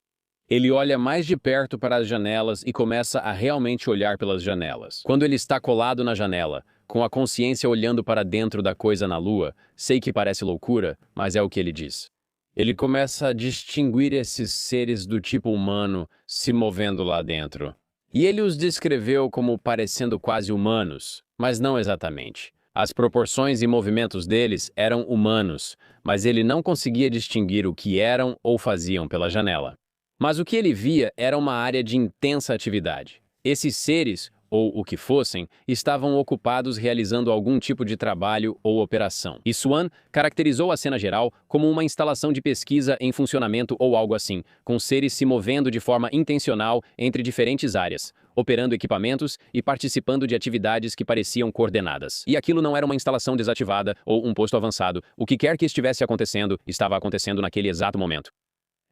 Ele olha mais de perto para as janelas e começa a realmente olhar pelas janelas. Quando ele está colado na janela, com a consciência olhando para dentro da coisa na Lua, sei que parece loucura, mas é o que ele diz. Ele começa a distinguir esses seres do tipo humano se movendo lá dentro. E ele os descreveu como parecendo quase humanos, mas não exatamente. As proporções e movimentos deles eram humanos, mas ele não conseguia distinguir o que eram ou faziam pela janela. Mas o que ele via era uma área de intensa atividade. Esses seres, ou o que fossem, estavam ocupados realizando algum tipo de trabalho ou operação. E Swan caracterizou a cena geral como uma instalação de pesquisa em funcionamento ou algo assim, com seres se movendo de forma intencional entre diferentes áreas, operando equipamentos e participando de atividades que pareciam coordenadas. E aquilo não era uma instalação desativada ou um posto avançado. O que quer que estivesse acontecendo, estava acontecendo naquele exato momento.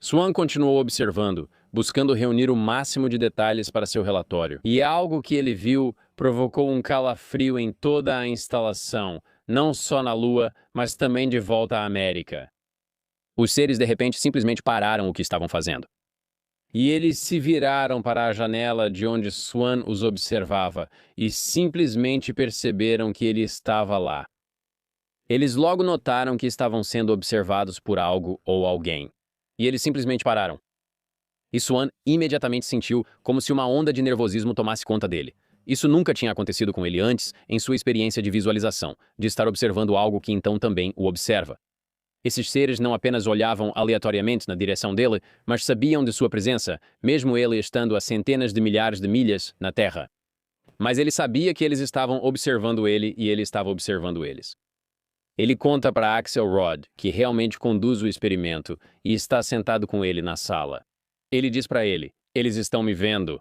Swan continuou observando, buscando reunir o máximo de detalhes para seu relatório. E algo que ele viu provocou um calafrio em toda a instalação, não só na Lua, mas também de volta à América. Os seres de repente simplesmente pararam o que estavam fazendo. E eles se viraram para a janela de onde Swan os observava e simplesmente perceberam que ele estava lá. Eles logo notaram que estavam sendo observados por algo ou alguém. E eles simplesmente pararam. E Swan imediatamente sentiu como se uma onda de nervosismo tomasse conta dele. Isso nunca tinha acontecido com ele antes em sua experiência de visualização, de estar observando algo que então também o observa. Esses seres não apenas olhavam aleatoriamente na direção dele, mas sabiam de sua presença, mesmo ele estando a centenas de milhares de milhas na Terra. Mas ele sabia que eles estavam observando ele e ele estava observando eles. Ele conta para Axelrod, que realmente conduz o experimento, e está sentado com ele na sala. Ele diz para ele, eles estão me vendo.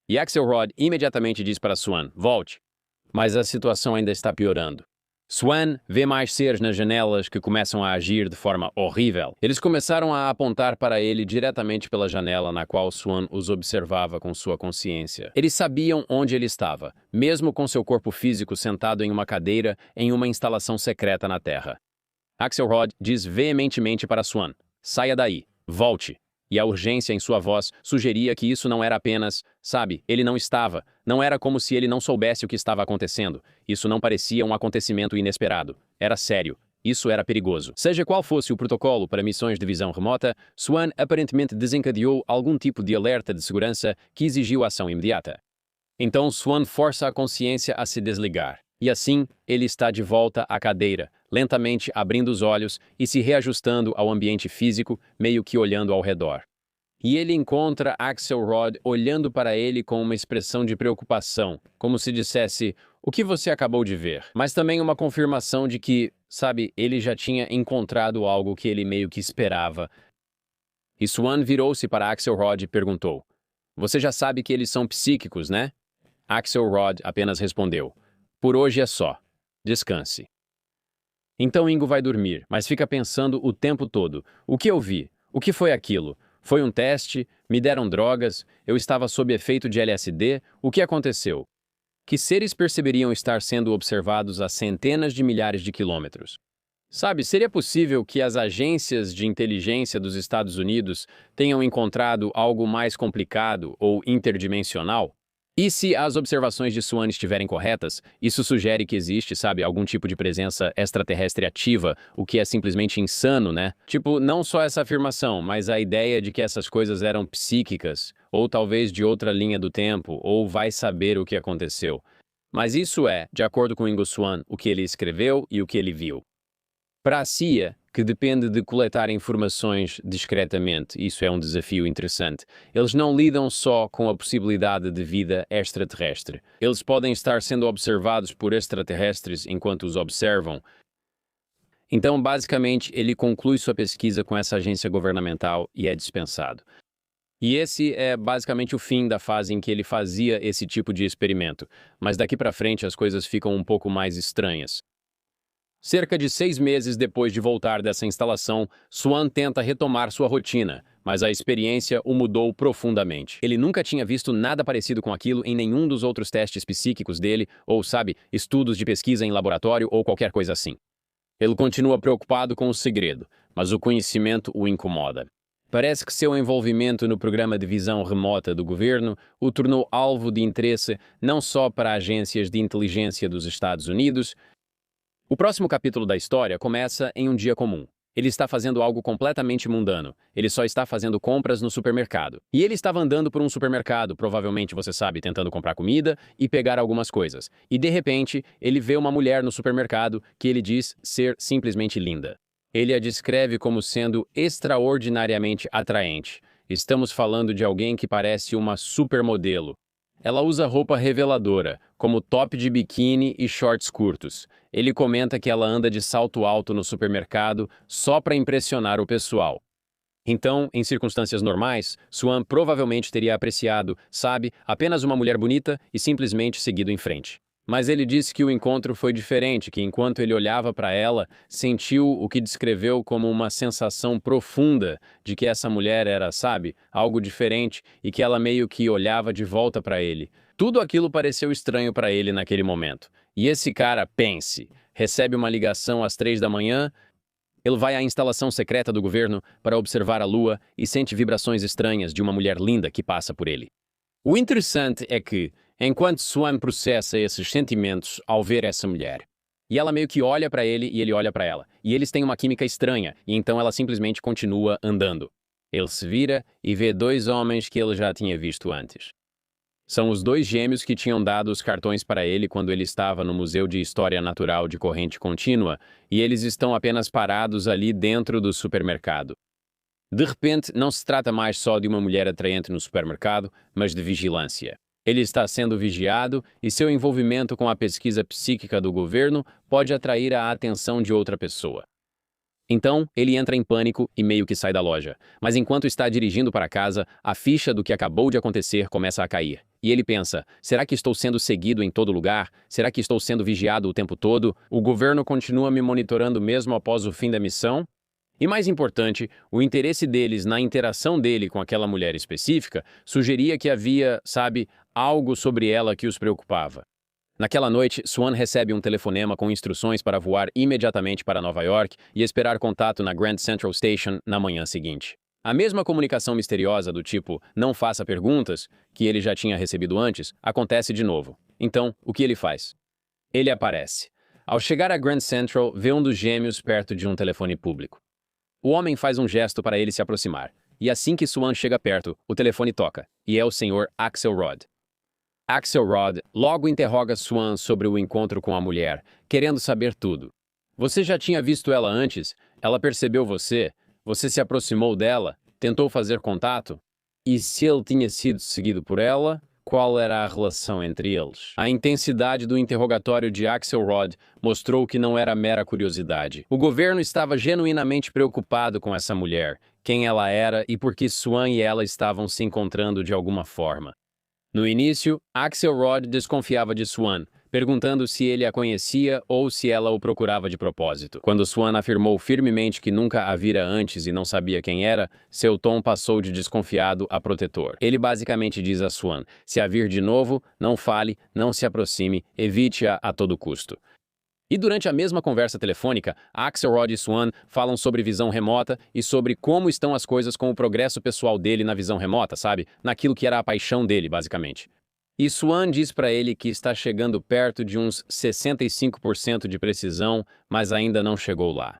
E Axelrod imediatamente diz para Swan, volte. Mas a situação ainda está piorando. Swan vê mais seres nas janelas que começam a agir de forma horrível. Eles começaram a apontar para ele diretamente pela janela na qual Swan os observava com sua consciência. Eles sabiam onde ele estava, mesmo com seu corpo físico sentado em uma cadeira em uma instalação secreta na Terra. Axelrod diz veementemente para Swan, saia daí, volte. E a urgência em sua voz sugeria que isso não era apenas, sabe, ele não estava. Não era como se ele não soubesse o que estava acontecendo. Isso não parecia um acontecimento inesperado. Era sério. Isso era perigoso. Seja qual fosse o protocolo para missões de visão remota, Swan aparentemente desencadeou algum tipo de alerta de segurança que exigiu ação imediata. Então Swan força a consciência a se desligar. E assim, ele está de volta à cadeira, lentamente abrindo os olhos e se reajustando ao ambiente físico, meio que olhando ao redor. E ele encontra Axelrod olhando para ele com uma expressão de preocupação, como se dissesse, o que você acabou de ver? Mas também uma confirmação de que, sabe, ele já tinha encontrado algo que ele meio que esperava. E Swan virou-se para Axelrod e perguntou, você já sabe que eles são psíquicos, né? Axelrod apenas respondeu, por hoje é só. Descanse. Então Ingo vai dormir, mas fica pensando o tempo todo. O que eu vi? O que foi aquilo? Foi um teste? Me deram drogas? Eu estava sob efeito de LSD? O que aconteceu? Que seres perceberiam estar sendo observados a centenas de milhares de quilômetros? Sabe, seria possível que as agências de inteligência dos Estados Unidos tenham encontrado algo mais complicado ou interdimensional? E se as observações de Swan estiverem corretas, isso sugere que existe, sabe, algum tipo de presença extraterrestre ativa, o que é simplesmente insano, né? Tipo, não só essa afirmação, mas a ideia de que essas coisas eram psíquicas, ou talvez de outra linha do tempo, ou vai saber o que aconteceu. Mas isso é, de acordo com Ingo Swan, o que ele escreveu e o que ele viu. Para a CIA, que depende de coletar informações discretamente, isso é um desafio interessante, eles não lidam só com a possibilidade de vida extraterrestre. Eles podem estar sendo observados por extraterrestres enquanto os observam. Então, basicamente, ele conclui sua pesquisa com essa agência governamental e é dispensado. E esse é basicamente o fim da fase em que ele fazia esse tipo de experimento. Mas daqui para frente as coisas ficam um pouco mais estranhas. Cerca de 6 meses depois de voltar dessa instalação, Swan tenta retomar sua rotina, mas a experiência o mudou profundamente. Ele nunca tinha visto nada parecido com aquilo em nenhum dos outros testes psíquicos dele, ou, sabe, estudos de pesquisa em laboratório ou qualquer coisa assim. Ele continua preocupado com o segredo, mas o conhecimento o incomoda. Parece que seu envolvimento no programa de visão remota do governo o tornou alvo de interesse não só para agências de inteligência dos Estados Unidos. O próximo capítulo da história começa em um dia comum. Ele está fazendo algo completamente mundano. Ele só está fazendo compras no supermercado. E ele estava andando por um supermercado, provavelmente você sabe, tentando comprar comida e pegar algumas coisas. E de repente, ele vê uma mulher no supermercado que ele diz ser simplesmente linda. Ele a descreve como sendo extraordinariamente atraente. Estamos falando de alguém que parece uma supermodelo. Ela usa roupa reveladora, como top de biquíni e shorts curtos. Ele comenta que ela anda de salto alto no supermercado só para impressionar o pessoal. Então, em circunstâncias normais, Swan provavelmente teria apreciado, sabe, apenas uma mulher bonita e simplesmente seguido em frente. Mas ele disse que o encontro foi diferente, que enquanto ele olhava para ela, sentiu o que descreveu como uma sensação profunda de que essa mulher era, sabe, algo diferente e que ela meio que olhava de volta para ele. Tudo aquilo pareceu estranho para ele naquele momento. E esse cara, pense, recebe uma ligação às 3 da manhã. Ele vai à instalação secreta do governo para observar a lua e sente vibrações estranhas de uma mulher linda que passa por ele. O interessante é que, enquanto Swan processa esses sentimentos ao ver essa mulher, e ela meio que olha para ele e ele olha para ela, e eles têm uma química estranha, e então ela simplesmente continua andando. Ele se vira e vê dois homens que ele já tinha visto antes. São os dois gêmeos que tinham dado os cartões para ele quando ele estava no Museu de História Natural de Corrente Contínua, e eles estão apenas parados ali dentro do supermercado. De repente, não se trata mais só de uma mulher atraente no supermercado, mas de vigilância. Ele está sendo vigiado e seu envolvimento com a pesquisa psíquica do governo pode atrair a atenção de outra pessoa. Então, ele entra em pânico e meio que sai da loja. Mas enquanto está dirigindo para casa, a ficha do que acabou de acontecer começa a cair. E ele pensa, será que estou sendo seguido em todo lugar? Será que estou sendo vigiado o tempo todo? O governo continua me monitorando mesmo após o fim da missão? E mais importante, o interesse deles na interação dele com aquela mulher específica sugeria que havia, sabe, algo sobre ela que os preocupava. Naquela noite, Swan recebe um telefonema com instruções para voar imediatamente para Nova York e esperar contato na Grand Central Station na manhã seguinte. A mesma comunicação misteriosa do tipo "não faça perguntas", que ele já tinha recebido antes, acontece de novo. Então, o que ele faz? Ele aparece. Ao chegar à Grand Central, vê um dos gêmeos perto de um telefone público. O homem faz um gesto para ele se aproximar, e assim que Swan chega perto, o telefone toca, e é o Sr. Axelrod. Axelrod logo interroga Swan sobre o encontro com a mulher, querendo saber tudo. Você já tinha visto ela antes? Ela percebeu você? Você se aproximou dela? Tentou fazer contato? E se ele tinha sido seguido por ela? Qual era a relação entre eles? A intensidade do interrogatório de Axelrod mostrou que não era mera curiosidade. O governo estava genuinamente preocupado com essa mulher, quem ela era e por que Swan e ela estavam se encontrando de alguma forma. No início, Axelrod desconfiava de Swan, perguntando se ele a conhecia ou se ela o procurava de propósito. Quando Swan afirmou firmemente que nunca a vira antes e não sabia quem era, seu tom passou de desconfiado a protetor. Ele basicamente diz a Swan, se a vir de novo, não fale, não se aproxime, evite-a a todo custo. E durante a mesma conversa telefônica, Axelrod e Swan falam sobre visão remota e sobre como estão as coisas com o progresso pessoal dele na visão remota, sabe? Naquilo que era a paixão dele, basicamente. E Swan diz para ele que está chegando perto de uns 65% de precisão, mas ainda não chegou lá.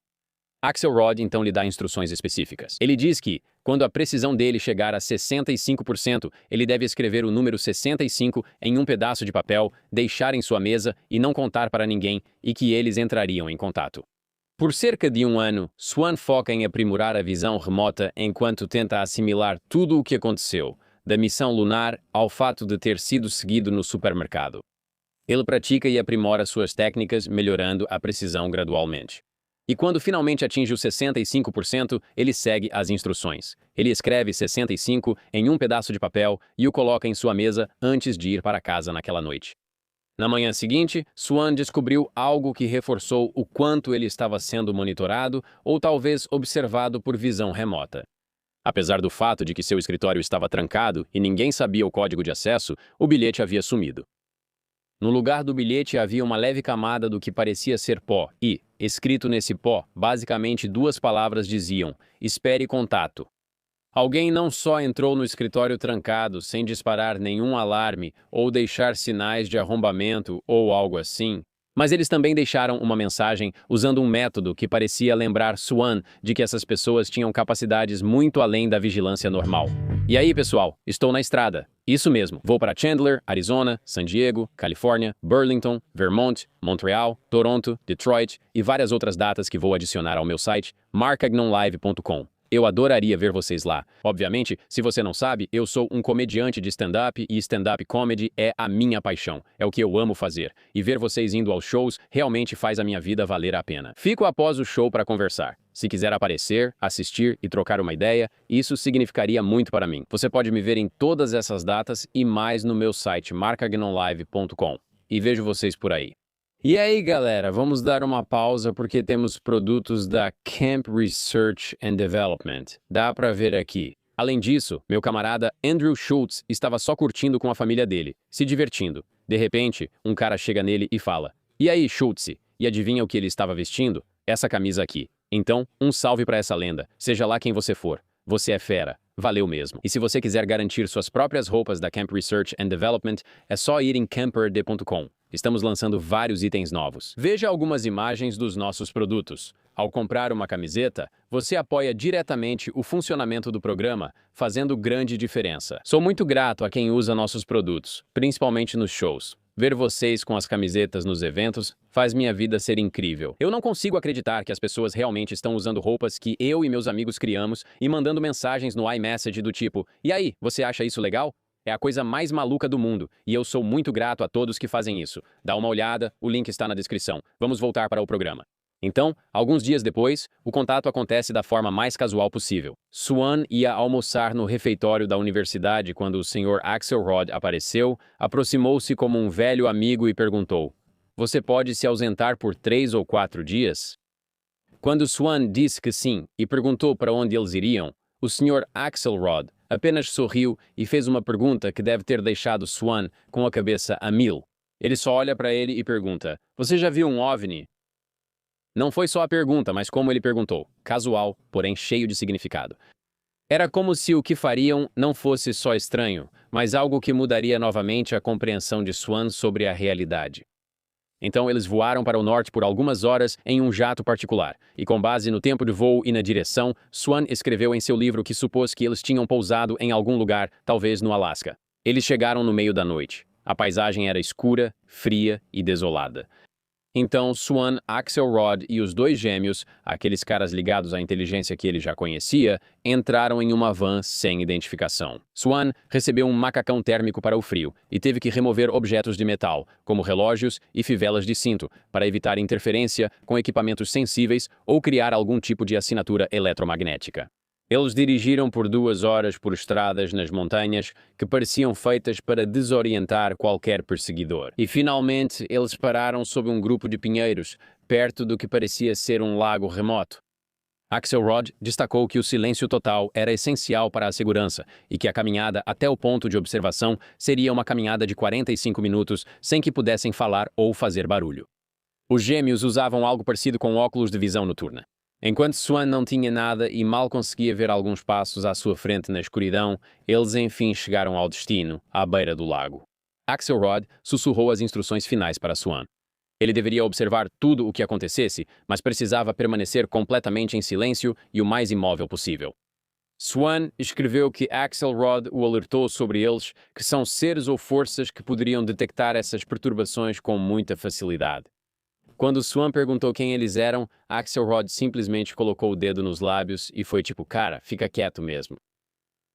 Axelrod então lhe dá instruções específicas. Ele diz que, quando a precisão dele chegar a 65%, ele deve escrever o número 65 em um pedaço de papel, deixar em sua mesa e não contar para ninguém, e que eles entrariam em contato. Por cerca de um ano, Swan foca em aprimorar a visão remota enquanto tenta assimilar tudo o que aconteceu, da missão lunar ao fato de ter sido seguido no supermercado. Ele pratica e aprimora suas técnicas, melhorando a precisão gradualmente. E quando finalmente atinge os 65%, ele segue as instruções. Ele escreve 65 em um pedaço de papel e o coloca em sua mesa antes de ir para casa naquela noite. Na manhã seguinte, Swan descobriu algo que reforçou o quanto ele estava sendo monitorado ou talvez observado por visão remota. Apesar do fato de que seu escritório estava trancado e ninguém sabia o código de acesso, o bilhete havia sumido. No lugar do bilhete havia uma leve camada do que parecia ser pó e, escrito nesse pó, basicamente duas palavras diziam: espere contato. Alguém não só entrou no escritório trancado sem disparar nenhum alarme ou deixar sinais de arrombamento ou algo assim, mas eles também deixaram uma mensagem usando um método que parecia lembrar Swan de que essas pessoas tinham capacidades muito além da vigilância normal. E aí, pessoal, estou na estrada. Isso mesmo, vou para Chandler, Arizona, San Diego, Califórnia, Burlington, Vermont, Montreal, Toronto, Detroit e várias outras datas que vou adicionar ao meu site, marcagnonlive.com. Eu adoraria ver vocês lá. Obviamente, se você não sabe, eu sou um comediante de stand-up e stand-up comedy é a minha paixão. É o que eu amo fazer. E ver vocês indo aos shows realmente faz a minha vida valer a pena. Fico após o show para conversar. Se quiser aparecer, assistir e trocar uma ideia, isso significaria muito para mim. Você pode me ver em todas essas datas e mais no meu site marcagnonlive.com. e vejo vocês por aí. E aí, galera, vamos dar uma pausa porque temos produtos da Camp Research and Development. Dá para ver aqui. Além disso, meu camarada Andrew Schultz estava só curtindo com a família dele, se divertindo. De repente, um cara chega nele e fala: "E aí, Schultz?" E adivinha o que ele estava vestindo? Essa camisa aqui. Então, um salve para essa lenda, seja lá quem você for. Você é fera. Valeu mesmo. E se você quiser garantir suas próprias roupas da Camp Research and Development, é só ir em camperd.com. Estamos lançando vários itens novos. Veja algumas imagens dos nossos produtos. Ao comprar uma camiseta, você apoia diretamente o funcionamento do programa, fazendo grande diferença. Sou muito grato a quem usa nossos produtos, principalmente nos shows. Ver vocês com as camisetas nos eventos faz minha vida ser incrível. Eu não consigo acreditar que as pessoas realmente estão usando roupas que eu e meus amigos criamos e mandando mensagens no iMessage do tipo: "E aí, você acha isso legal?" É a coisa mais maluca do mundo, e eu sou muito grato a todos que fazem isso. Dá uma olhada, o link está na descrição. Vamos voltar para o programa. Então, alguns dias depois, o contato acontece da forma mais casual possível. Swan ia almoçar no refeitório da universidade quando o Sr. Axelrod apareceu, aproximou-se como um velho amigo e perguntou: "Você pode se ausentar por 3 ou 4 dias?" Quando Swan disse que sim e perguntou para onde eles iriam, o Sr. Axelrod apenas sorriu e fez uma pergunta que deve ter deixado Swan com a cabeça a mil. Ele só olha para ele e pergunta: "Você já viu um OVNI?" Não foi só a pergunta, mas como ele perguntou, casual, porém cheio de significado. Era como se o que fariam não fosse só estranho, mas algo que mudaria novamente a compreensão de Swan sobre a realidade. Então eles voaram para o norte por algumas horas em um jato particular, e com base no tempo de voo e na direção, Swan escreveu em seu livro que supôs que eles tinham pousado em algum lugar, talvez no Alasca. Eles chegaram no meio da noite. A paisagem era escura, fria e desolada. Então, Swan, Axelrod e os dois gêmeos, aqueles caras ligados à inteligência que ele já conhecia, entraram em uma van sem identificação. Swan recebeu um macacão térmico para o frio e teve que remover objetos de metal, como relógios e fivelas de cinto, para evitar interferência com equipamentos sensíveis ou criar algum tipo de assinatura eletromagnética. Eles dirigiram por 2 horas por estradas nas montanhas que pareciam feitas para desorientar qualquer perseguidor. E finalmente eles pararam sob um grupo de pinheiros, perto do que parecia ser um lago remoto. Axelrod destacou que o silêncio total era essencial para a segurança e que a caminhada até o ponto de observação seria uma caminhada de 45 minutos sem que pudessem falar ou fazer barulho. Os gêmeos usavam algo parecido com óculos de visão noturna. Enquanto Swan não tinha nada e mal conseguia ver alguns passos à sua frente na escuridão, eles enfim chegaram ao destino, à beira do lago. Axelrod sussurrou as instruções finais para Swan. Ele deveria observar tudo o que acontecesse, mas precisava permanecer completamente em silêncio e o mais imóvel possível. Swan escreveu que Axelrod o alertou sobre eles, que são seres ou forças que poderiam detectar essas perturbações com muita facilidade. Quando Swan perguntou quem eles eram, Axelrod simplesmente colocou o dedo nos lábios e foi tipo: "Cara, fica quieto mesmo."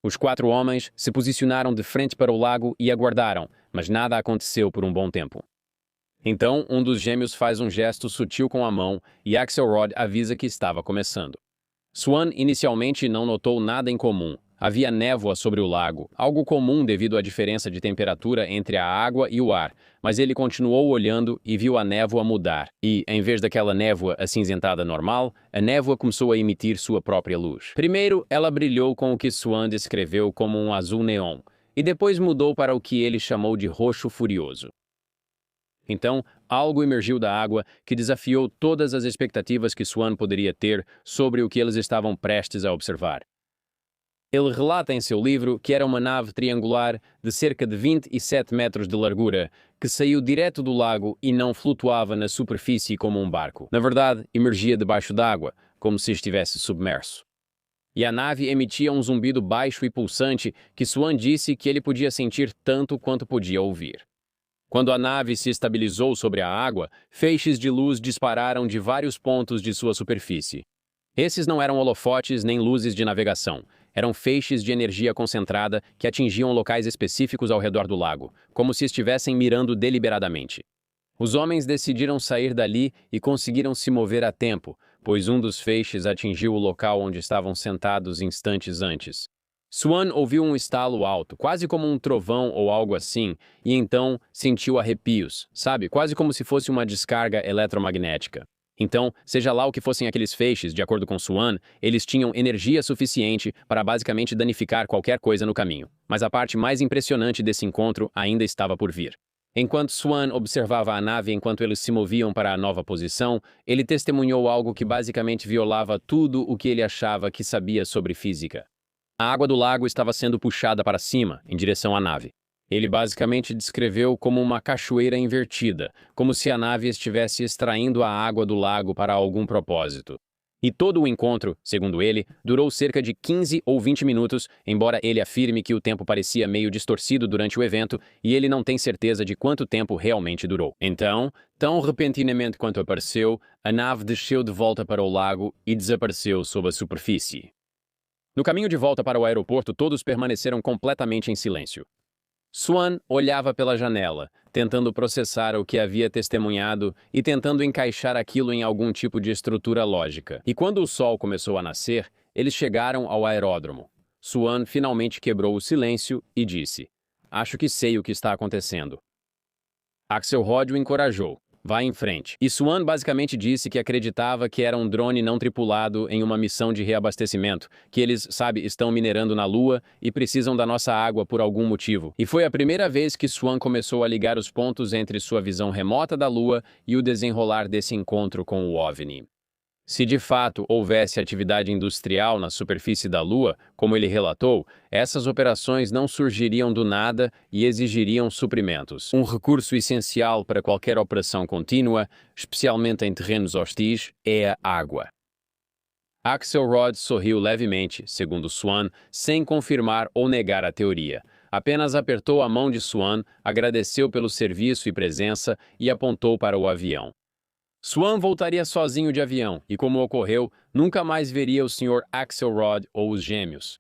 Os 4 homens se posicionaram de frente para o lago e aguardaram, mas nada aconteceu por um bom tempo. Então, um dos gêmeos faz um gesto sutil com a mão e Axelrod avisa que estava começando. Swan inicialmente não notou nada em comum. Havia névoa sobre o lago, algo comum devido à diferença de temperatura entre a água e o ar, mas ele continuou olhando e viu a névoa mudar. E, em vez daquela névoa acinzentada normal, a névoa começou a emitir sua própria luz. Primeiro, ela brilhou com o que Swan descreveu como um azul neon, e depois mudou para o que ele chamou de roxo furioso. Então, algo emergiu da água que desafiou todas as expectativas que Swan poderia ter sobre o que eles estavam prestes a observar. Ele relata em seu livro que era uma nave triangular de cerca de 27 metros de largura, que saiu direto do lago e não flutuava na superfície como um barco. Na verdade, emergia debaixo d'água, como se estivesse submerso. E a nave emitia um zumbido baixo e pulsante que Swan disse que ele podia sentir tanto quanto podia ouvir. Quando a nave se estabilizou sobre a água, feixes de luz dispararam de vários pontos de sua superfície. Esses não eram holofotes nem luzes de navegação. Eram feixes de energia concentrada que atingiam locais específicos ao redor do lago, como se estivessem mirando deliberadamente. Os homens decidiram sair dali e conseguiram se mover a tempo, pois um dos feixes atingiu o local onde estavam sentados instantes antes. Swan ouviu um estalo alto, quase como um trovão ou algo assim, e então sentiu arrepios, sabe? Quase como se fosse uma descarga eletromagnética. Então, seja lá o que fossem aqueles feixes, de acordo com Swan, eles tinham energia suficiente para basicamente danificar qualquer coisa no caminho. Mas a parte mais impressionante desse encontro ainda estava por vir. Enquanto Swan observava a nave enquanto eles se moviam para a nova posição, ele testemunhou algo que basicamente violava tudo o que ele achava que sabia sobre física. A água do lago estava sendo puxada para cima, em direção à nave. Ele basicamente descreveu como uma cachoeira invertida, como se a nave estivesse extraindo a água do lago para algum propósito. E todo o encontro, segundo ele, durou cerca de 15 ou 20 minutos, embora ele afirme que o tempo parecia meio distorcido durante o evento e ele não tem certeza de quanto tempo realmente durou. Então, tão repentinamente quanto apareceu, a nave desceu de volta para o lago e desapareceu sob a superfície. No caminho de volta para o aeroporto, todos permaneceram completamente em silêncio. Swan olhava pela janela, tentando processar o que havia testemunhado e tentando encaixar aquilo em algum tipo de estrutura lógica. E quando o sol começou a nascer, eles chegaram ao aeródromo. Swan finalmente quebrou o silêncio e disse: "Acho que sei o que está acontecendo." Axelrod o encorajou: "Vá em frente." E Swan basicamente disse que acreditava que era um drone não tripulado em uma missão de reabastecimento, que eles, estão minerando na Lua e precisam da nossa água por algum motivo. E foi a primeira vez que Swan começou a ligar os pontos entre sua visão remota da Lua e o desenrolar desse encontro com o OVNI. Se de fato houvesse atividade industrial na superfície da Lua, como ele relatou, essas operações não surgiriam do nada e exigiriam suprimentos. Um recurso essencial para qualquer operação contínua, especialmente em terrenos hostis, é a água. Axelrod sorriu levemente, segundo Swan, sem confirmar ou negar a teoria. Apenas apertou a mão de Swan, agradeceu pelo serviço e presença e apontou para o avião. Swan voltaria sozinho de avião e, como ocorreu, nunca mais veria o Sr. Axelrod ou os gêmeos.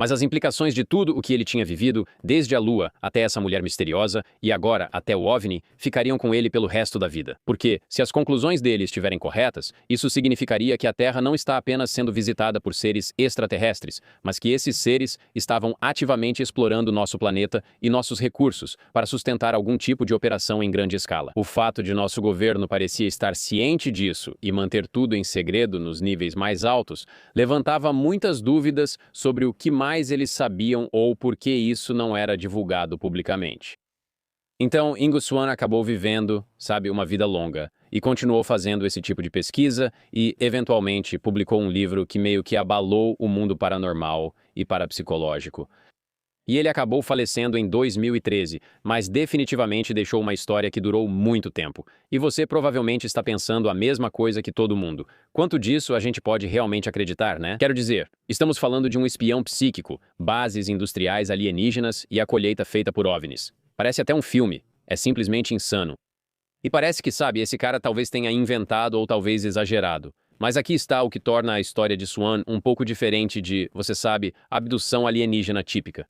Mas as implicações de tudo o que ele tinha vivido, desde a Lua até essa mulher misteriosa e agora até o OVNI, ficariam com ele pelo resto da vida. Porque, se as conclusões dele estiverem corretas, isso significaria que a Terra não está apenas sendo visitada por seres extraterrestres, mas que esses seres estavam ativamente explorando nosso planeta e nossos recursos para sustentar algum tipo de operação em grande escala. O fato de nosso governo parecia estar ciente disso e manter tudo em segredo nos níveis mais altos, levantava muitas dúvidas sobre o que mais eles sabiam ou por que isso não era divulgado publicamente. Então, Ingo Swan acabou vivendo, uma vida longa, e continuou fazendo esse tipo de pesquisa e, eventualmente, publicou um livro que meio que abalou o mundo paranormal e parapsicológico. E ele acabou falecendo em 2013, mas definitivamente deixou uma história que durou muito tempo. E você provavelmente está pensando a mesma coisa que todo mundo. Quanto disso a gente pode realmente acreditar, né? Quero dizer, estamos falando de um espião psíquico, bases industriais alienígenas e a colheita feita por OVNIs. Parece até um filme. É simplesmente insano. E parece que, esse cara talvez tenha inventado ou talvez exagerado. Mas aqui está o que torna a história de Swan um pouco diferente de, abdução alienígena típica.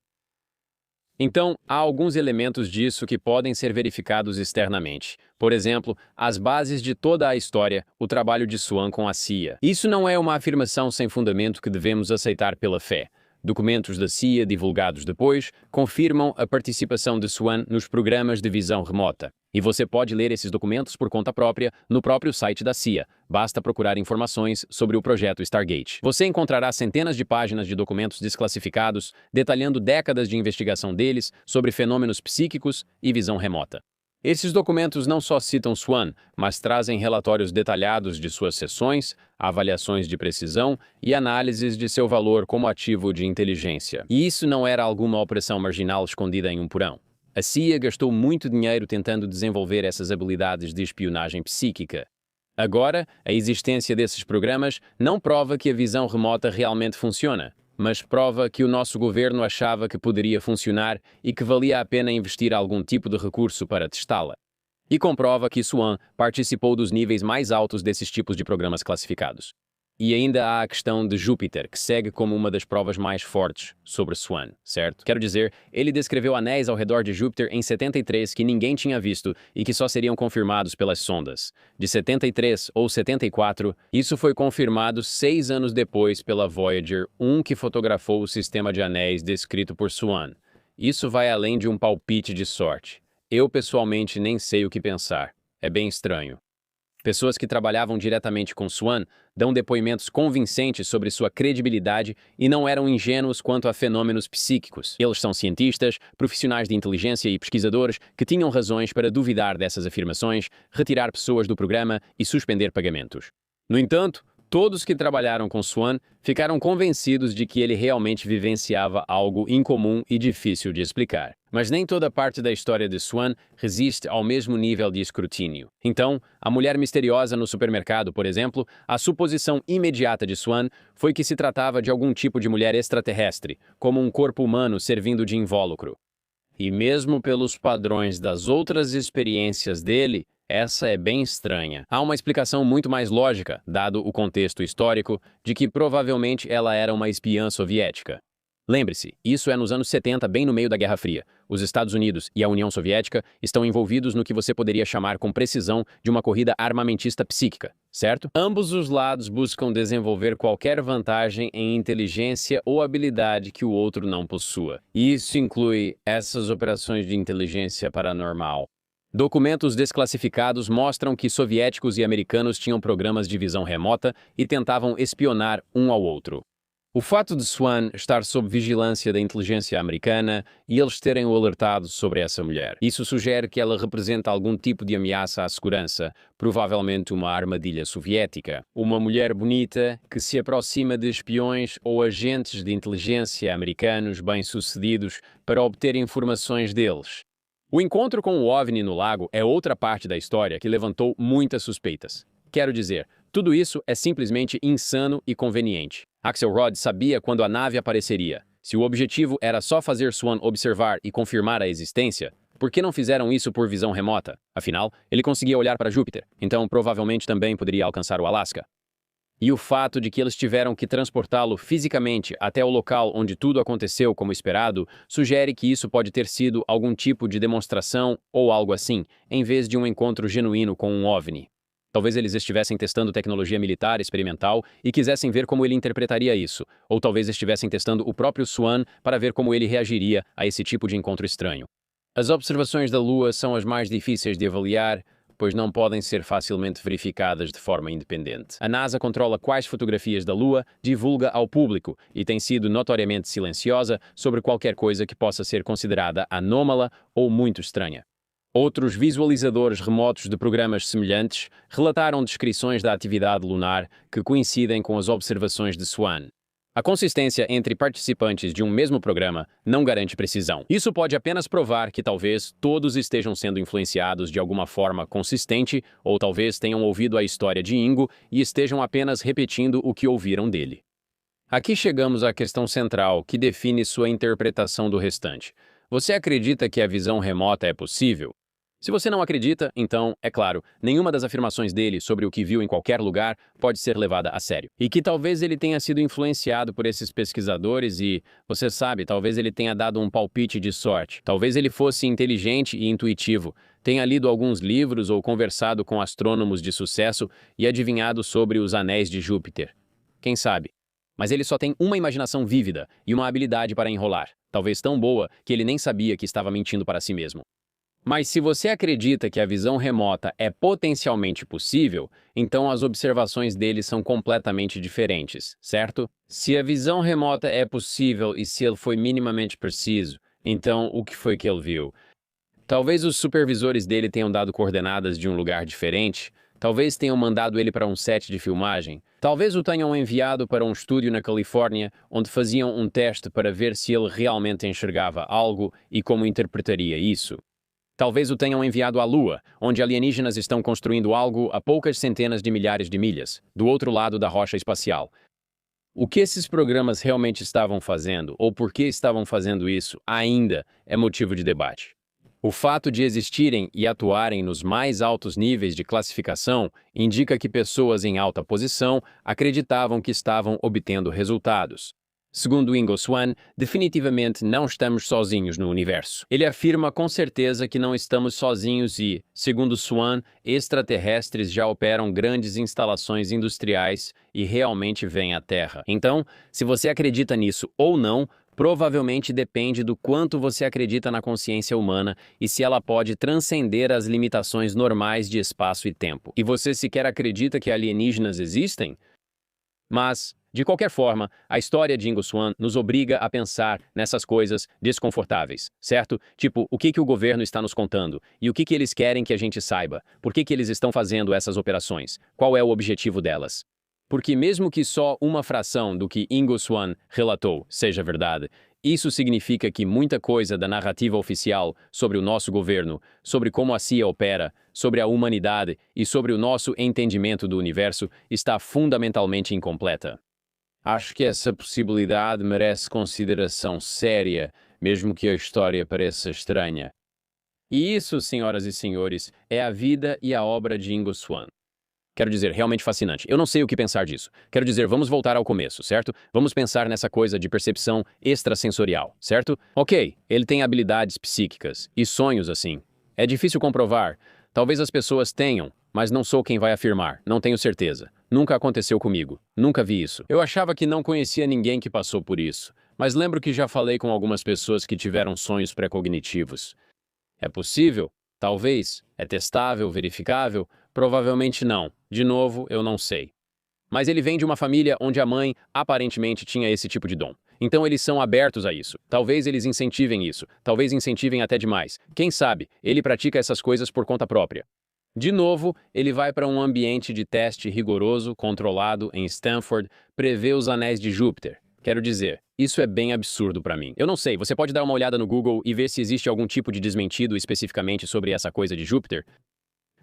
Então, há alguns elementos disso que podem ser verificados externamente. Por exemplo, as bases de toda a história, o trabalho de Swan com a CIA. Isso não é uma afirmação sem fundamento que devemos aceitar pela fé. Documentos da CIA divulgados depois confirmam a participação de Swan nos programas de visão remota. E você pode ler esses documentos por conta própria no próprio site da CIA. Basta procurar informações sobre o projeto Stargate. Você encontrará centenas de páginas de documentos desclassificados, detalhando décadas de investigação deles sobre fenômenos psíquicos e visão remota. Esses documentos não só citam Swan, mas trazem relatórios detalhados de suas sessões, avaliações de precisão e análises de seu valor como ativo de inteligência. E isso não era alguma opressão marginal escondida em um porão. A CIA gastou muito dinheiro tentando desenvolver essas habilidades de espionagem psíquica. Agora, a existência desses programas não prova que a visão remota realmente funciona, mas prova que o nosso governo achava que poderia funcionar e que valia a pena investir algum tipo de recurso para testá-la. E comprova que Swan participou dos níveis mais altos desses tipos de programas classificados. E ainda há a questão de Júpiter, que segue como uma das provas mais fortes sobre Swan, certo? Quero dizer, ele descreveu anéis ao redor de Júpiter em 73 que ninguém tinha visto e que só seriam confirmados pelas sondas. De 73 ou 74, isso foi confirmado 6 anos depois pela Voyager 1, que fotografou o sistema de anéis descrito por Swan. Isso vai além de um palpite de sorte. Eu, pessoalmente, nem sei o que pensar. É bem estranho. Pessoas que trabalhavam diretamente com Swan dão depoimentos convincentes sobre sua credibilidade e não eram ingênuos quanto a fenômenos psíquicos. Eles são cientistas, profissionais de inteligência e pesquisadores que tinham razões para duvidar dessas afirmações, retirar pessoas do programa e suspender pagamentos. No entanto, todos que trabalharam com Swan ficaram convencidos de que ele realmente vivenciava algo incomum e difícil de explicar. Mas nem toda parte da história de Swan resiste ao mesmo nível de escrutínio. Então, a mulher misteriosa no supermercado, por exemplo, a suposição imediata de Swan foi que se tratava de algum tipo de mulher extraterrestre, como um corpo humano servindo de invólucro. E mesmo pelos padrões das outras experiências dele, essa é bem estranha. Há uma explicação muito mais lógica, dado o contexto histórico, de que provavelmente ela era uma espiã soviética. Lembre-se, isso é nos anos 70, bem no meio da Guerra Fria. Os Estados Unidos e a União Soviética estão envolvidos no que você poderia chamar com precisão de uma corrida armamentista psíquica, certo? Ambos os lados buscam desenvolver qualquer vantagem em inteligência ou habilidade que o outro não possua. E isso inclui essas operações de inteligência paranormal. Documentos desclassificados mostram que soviéticos e americanos tinham programas de visão remota e tentavam espionar um ao outro. O fato de Swan estar sob vigilância da inteligência americana e eles terem o alertado sobre essa mulher. Isso sugere que ela representa algum tipo de ameaça à segurança, provavelmente uma armadilha soviética. Uma mulher bonita que se aproxima de espiões ou agentes de inteligência americanos bem-sucedidos para obter informações deles. O encontro com o OVNI no lago é outra parte da história que levantou muitas suspeitas. Quero dizer, tudo isso é simplesmente insano e conveniente. Axelrod sabia quando a nave apareceria. Se o objetivo era só fazer Swan observar e confirmar a existência, por que não fizeram isso por visão remota? Afinal, ele conseguia olhar para Júpiter, então provavelmente também poderia alcançar o Alasca. E o fato de que eles tiveram que transportá-lo fisicamente até o local onde tudo aconteceu como esperado, sugere que isso pode ter sido algum tipo de demonstração ou algo assim, em vez de um encontro genuíno com um OVNI. Talvez eles estivessem testando tecnologia militar experimental e quisessem ver como ele interpretaria isso, ou talvez estivessem testando o próprio Swan para ver como ele reagiria a esse tipo de encontro estranho. As observações da Lua são as mais difíceis de avaliar, pois não podem ser facilmente verificadas de forma independente. A NASA controla quais fotografias da Lua divulga ao público e tem sido notoriamente silenciosa sobre qualquer coisa que possa ser considerada anômala ou muito estranha. Outros visualizadores remotos de programas semelhantes relataram descrições da atividade lunar que coincidem com as observações de Swan. A consistência entre participantes de um mesmo programa não garante precisão. Isso pode apenas provar que talvez todos estejam sendo influenciados de alguma forma consistente, ou talvez tenham ouvido a história de Ingo e estejam apenas repetindo o que ouviram dele. Aqui chegamos à questão central, que define sua interpretação do restante. Você acredita que a visão remota é possível? Se você não acredita, então, é claro, nenhuma das afirmações dele sobre o que viu em qualquer lugar pode ser levada a sério. E que talvez ele tenha sido influenciado por esses pesquisadores e, você sabe, talvez ele tenha dado um palpite de sorte. Talvez ele fosse inteligente e intuitivo, tenha lido alguns livros ou conversado com astrônomos de sucesso e adivinhado sobre os anéis de Júpiter. Quem sabe? Mas ele só tem uma imaginação vívida e uma habilidade para enrolar, talvez tão boa que ele nem sabia que estava mentindo para si mesmo. Mas se você acredita que a visão remota é potencialmente possível, então as observações dele são completamente diferentes, certo? Se a visão remota é possível e se ele foi minimamente preciso, então o que foi que ele viu? Talvez os supervisores dele tenham dado coordenadas de um lugar diferente, talvez tenham mandado ele para um set de filmagem, talvez o tenham enviado para um estúdio na Califórnia, onde faziam um teste para ver se ele realmente enxergava algo e como interpretaria isso. Talvez o tenham enviado à Lua, onde alienígenas estão construindo algo a poucas centenas de milhares de milhas, do outro lado da rocha espacial. O que esses programas realmente estavam fazendo, ou por que estavam fazendo isso, ainda é motivo de debate. O fato de existirem e atuarem nos mais altos níveis de classificação indica que pessoas em alta posição acreditavam que estavam obtendo resultados. Segundo Ingo Swann, definitivamente não estamos sozinhos no universo. Ele afirma com certeza que não estamos sozinhos e, segundo Swann, extraterrestres já operam grandes instalações industriais e realmente vêm à Terra. Então, se você acredita nisso ou não, provavelmente depende do quanto você acredita na consciência humana e se ela pode transcender as limitações normais de espaço e tempo. E você sequer acredita que alienígenas existem? Mas, de qualquer forma, a história de Ingo Swann nos obriga a pensar nessas coisas desconfortáveis, certo? Tipo, o que o governo está nos contando? E o que eles querem que a gente saiba? Por que eles estão fazendo essas operações? Qual é o objetivo delas? Porque mesmo que só uma fração do que Ingo Swann relatou seja verdade, isso significa que muita coisa da narrativa oficial sobre o nosso governo, sobre como a CIA opera, sobre a humanidade e sobre o nosso entendimento do universo está fundamentalmente incompleta. Acho que essa possibilidade merece consideração séria, mesmo que a história pareça estranha. E isso, senhoras e senhores, é a vida e a obra de Ingo Swann. Quero dizer, realmente fascinante. Eu não sei o que pensar disso. Quero dizer, vamos voltar ao começo, certo? Vamos pensar nessa coisa de percepção extrasensorial, certo? Ok, ele tem habilidades psíquicas e sonhos assim. É difícil comprovar. Talvez as pessoas tenham, mas não sou quem vai afirmar. Não tenho certeza. Nunca aconteceu comigo. Nunca vi isso. Eu achava que não conhecia ninguém que passou por isso, mas lembro que já falei com algumas pessoas que tiveram sonhos pré-cognitivos. É possível? Talvez. É testável, verificável? Provavelmente não. De novo, eu não sei. Mas ele vem de uma família onde a mãe aparentemente tinha esse tipo de dom. Então eles são abertos a isso. Talvez eles incentivem isso. Talvez incentivem até demais. Quem sabe, ele pratica essas coisas por conta própria. De novo, ele vai para um ambiente de teste rigoroso, controlado, em Stanford, prevê os anéis de Júpiter. Quero dizer, isso é bem absurdo para mim. Eu não sei, você pode dar uma olhada no Google e ver se existe algum tipo de desmentido especificamente sobre essa coisa de Júpiter?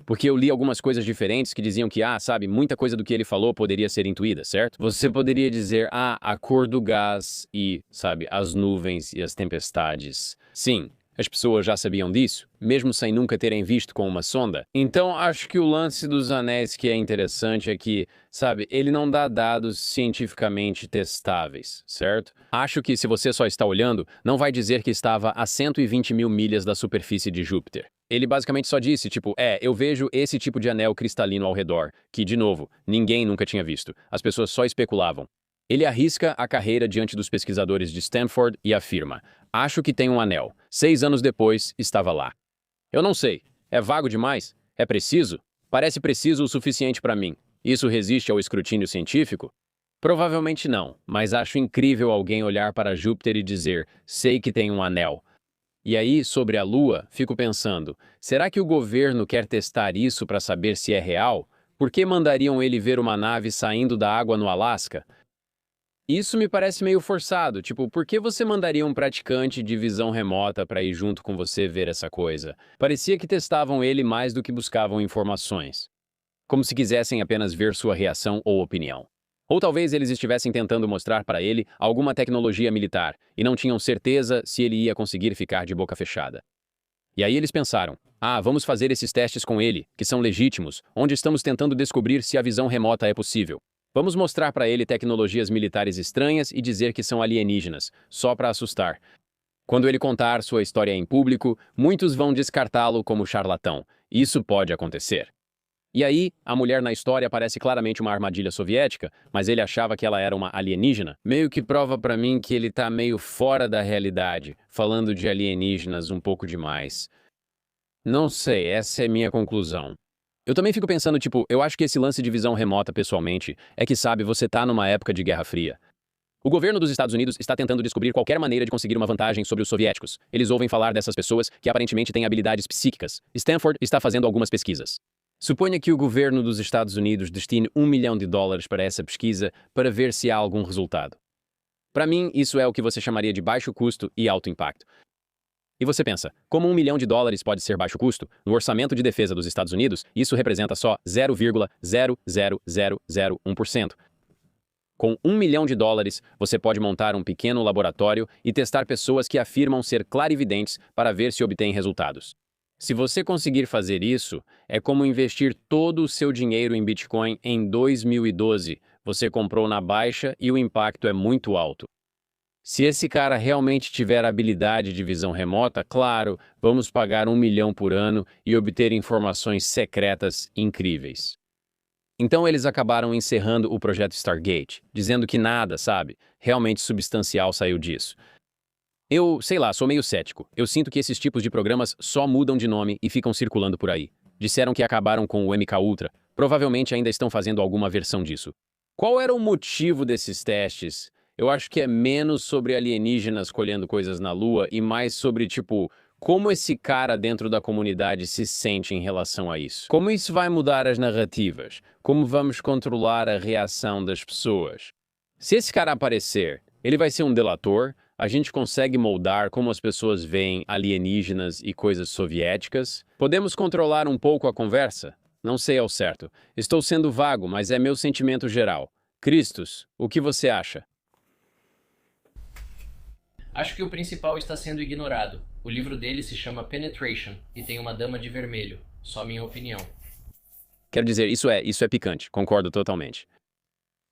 Porque eu li algumas coisas diferentes que diziam que, sabe, muita coisa do que ele falou poderia ser intuída, certo? Você poderia dizer, a cor do gás e, sabe, as nuvens e as tempestades. Sim, as pessoas já sabiam disso, mesmo sem nunca terem visto com uma sonda. Então, acho que o lance dos anéis que é interessante é que, sabe, ele não dá dados cientificamente testáveis, certo? Acho que se você só está olhando, não vai dizer que estava a 120 mil milhas da superfície de Júpiter. Ele basicamente só disse, tipo, eu vejo esse tipo de anel cristalino ao redor, que, de novo, ninguém nunca tinha visto. As pessoas só especulavam. Ele arrisca a carreira diante dos pesquisadores de Stanford e afirma, acho que tem um anel. 6 anos depois, estava lá. Eu não sei. É vago demais? É preciso? Parece preciso o suficiente para mim. Isso resiste ao escrutínio científico? Provavelmente não, mas acho incrível alguém olhar para Júpiter e dizer, sei que tem um anel. E aí, sobre a Lua, fico pensando, será que o governo quer testar isso para saber se é real? Por que mandariam ele ver uma nave saindo da água no Alasca? Isso me parece meio forçado, tipo, por que você mandaria um praticante de visão remota para ir junto com você ver essa coisa? Parecia que testavam ele mais do que buscavam informações. Como se quisessem apenas ver sua reação ou opinião. Ou talvez eles estivessem tentando mostrar para ele alguma tecnologia militar e não tinham certeza se ele ia conseguir ficar de boca fechada. E aí eles pensaram, vamos fazer esses testes com ele, que são legítimos, onde estamos tentando descobrir se a visão remota é possível. Vamos mostrar para ele tecnologias militares estranhas e dizer que são alienígenas, só para assustar. Quando ele contar sua história em público, muitos vão descartá-lo como charlatão. Isso pode acontecer. E aí, a mulher na história parece claramente uma armadilha soviética, mas ele achava que ela era uma alienígena. Meio que prova pra mim que ele tá meio fora da realidade, falando de alienígenas um pouco demais. Não sei, essa é minha conclusão. Eu também fico pensando, tipo, eu acho que esse lance de visão remota, pessoalmente, é que, sabe, você tá numa época de Guerra Fria. O governo dos Estados Unidos está tentando descobrir qualquer maneira de conseguir uma vantagem sobre os soviéticos. Eles ouvem falar dessas pessoas que aparentemente têm habilidades psíquicas. Stanford está fazendo algumas pesquisas. Suponha que o governo dos Estados Unidos destine $1 milhão para essa pesquisa para ver se há algum resultado. Para mim, isso é o que você chamaria de baixo custo e alto impacto. E você pensa, como $1 milhão pode ser baixo custo, no orçamento de defesa dos Estados Unidos, isso representa só 0,00001%. Com US$ 1 milhão, você pode montar um pequeno laboratório e testar pessoas que afirmam ser clarividentes para ver se obtém resultados. Se você conseguir fazer isso, é como investir todo o seu dinheiro em Bitcoin em 2012. Você comprou na baixa e o impacto é muito alto. Se esse cara realmente tiver habilidade de visão remota, claro, vamos pagar 1 milhão por ano e obter informações secretas incríveis. Então eles acabaram encerrando o projeto Stargate, dizendo que nada, sabe, realmente substancial saiu disso. Eu, sei lá, sou meio cético. Eu sinto que esses tipos de programas só mudam de nome e ficam circulando por aí. Disseram que acabaram com o MK Ultra. Provavelmente ainda estão fazendo alguma versão disso. Qual era o motivo desses testes? Eu acho que é menos sobre alienígenas colhendo coisas na Lua e mais sobre, tipo, como esse cara dentro da comunidade se sente em relação a isso. Como isso vai mudar as narrativas? Como vamos controlar a reação das pessoas? Se esse cara aparecer, ele vai ser um delator? A gente consegue moldar como as pessoas veem alienígenas e coisas soviéticas? Podemos controlar um pouco a conversa? Não sei ao certo. Estou sendo vago, mas é meu sentimento geral. Christos, o que você acha? Acho que o principal está sendo ignorado. O livro dele se chama Penetration e tem uma dama de vermelho. Só minha opinião. Quero dizer, isso é picante. Concordo totalmente.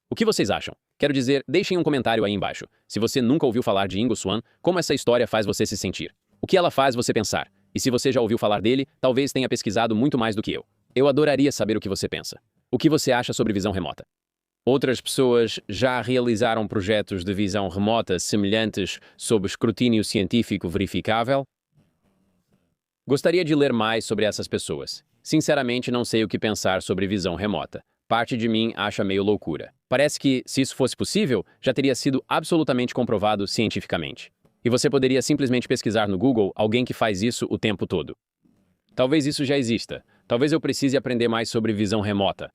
O que vocês acham? Quero dizer, deixem um comentário aí embaixo. Se você nunca ouviu falar de Ingo Swann, como essa história faz você se sentir? O que ela faz você pensar? E se você já ouviu falar dele, talvez tenha pesquisado muito mais do que eu. Eu adoraria saber o que você pensa. O que você acha sobre visão remota? Outras pessoas já realizaram projetos de visão remota semelhantes sob escrutínio científico verificável? Gostaria de ler mais sobre essas pessoas. Sinceramente, não sei o que pensar sobre visão remota. Parte de mim acha meio loucura. Parece que, se isso fosse possível, já teria sido absolutamente comprovado cientificamente. E você poderia simplesmente pesquisar no Google alguém que faz isso o tempo todo. Talvez isso já exista. Talvez eu precise aprender mais sobre visão remota.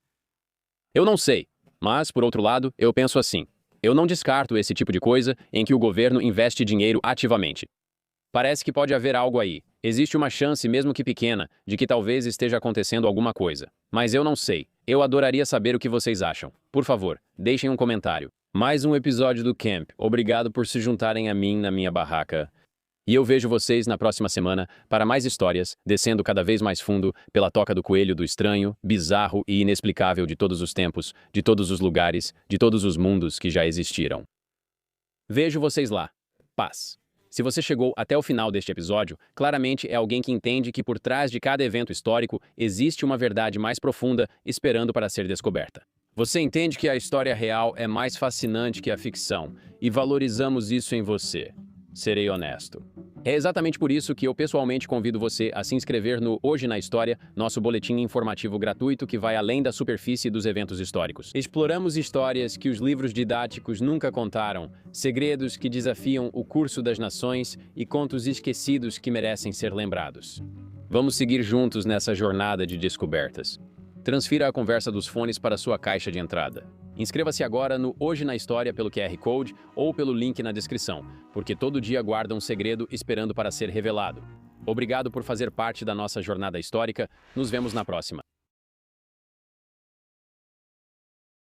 Eu não sei, mas, por outro lado, eu penso assim. Eu não descarto esse tipo de coisa em que o governo investe dinheiro ativamente. Parece que pode haver algo aí. Existe uma chance, mesmo que pequena, de que talvez esteja acontecendo alguma coisa. Mas eu não sei. Eu adoraria saber o que vocês acham. Por favor, deixem um comentário. Mais um episódio do Camp. Obrigado por se juntarem a mim na minha barraca. E eu vejo vocês na próxima semana para mais histórias, descendo cada vez mais fundo pela toca do coelho do estranho, bizarro e inexplicável de todos os tempos, de todos os lugares, de todos os mundos que já existiram. Vejo vocês lá. Paz. Se você chegou até o final deste episódio, claramente é alguém que entende que por trás de cada evento histórico existe uma verdade mais profunda esperando para ser descoberta. Você entende que a história real é mais fascinante que a ficção, e valorizamos isso em você. Serei honesto. É exatamente por isso que eu pessoalmente convido você a se inscrever no Hoje na História, nosso boletim informativo gratuito que vai além da superfície dos eventos históricos. Exploramos histórias que os livros didáticos nunca contaram, segredos que desafiam o curso das nações e contos esquecidos que merecem ser lembrados. Vamos seguir juntos nessa jornada de descobertas. Transfira a conversa dos fones para sua caixa de entrada. Inscreva-se agora no Hoje na História pelo QR Code ou pelo link na descrição, porque todo dia guarda um segredo esperando para ser revelado. Obrigado por fazer parte da nossa jornada histórica. Nos vemos na próxima.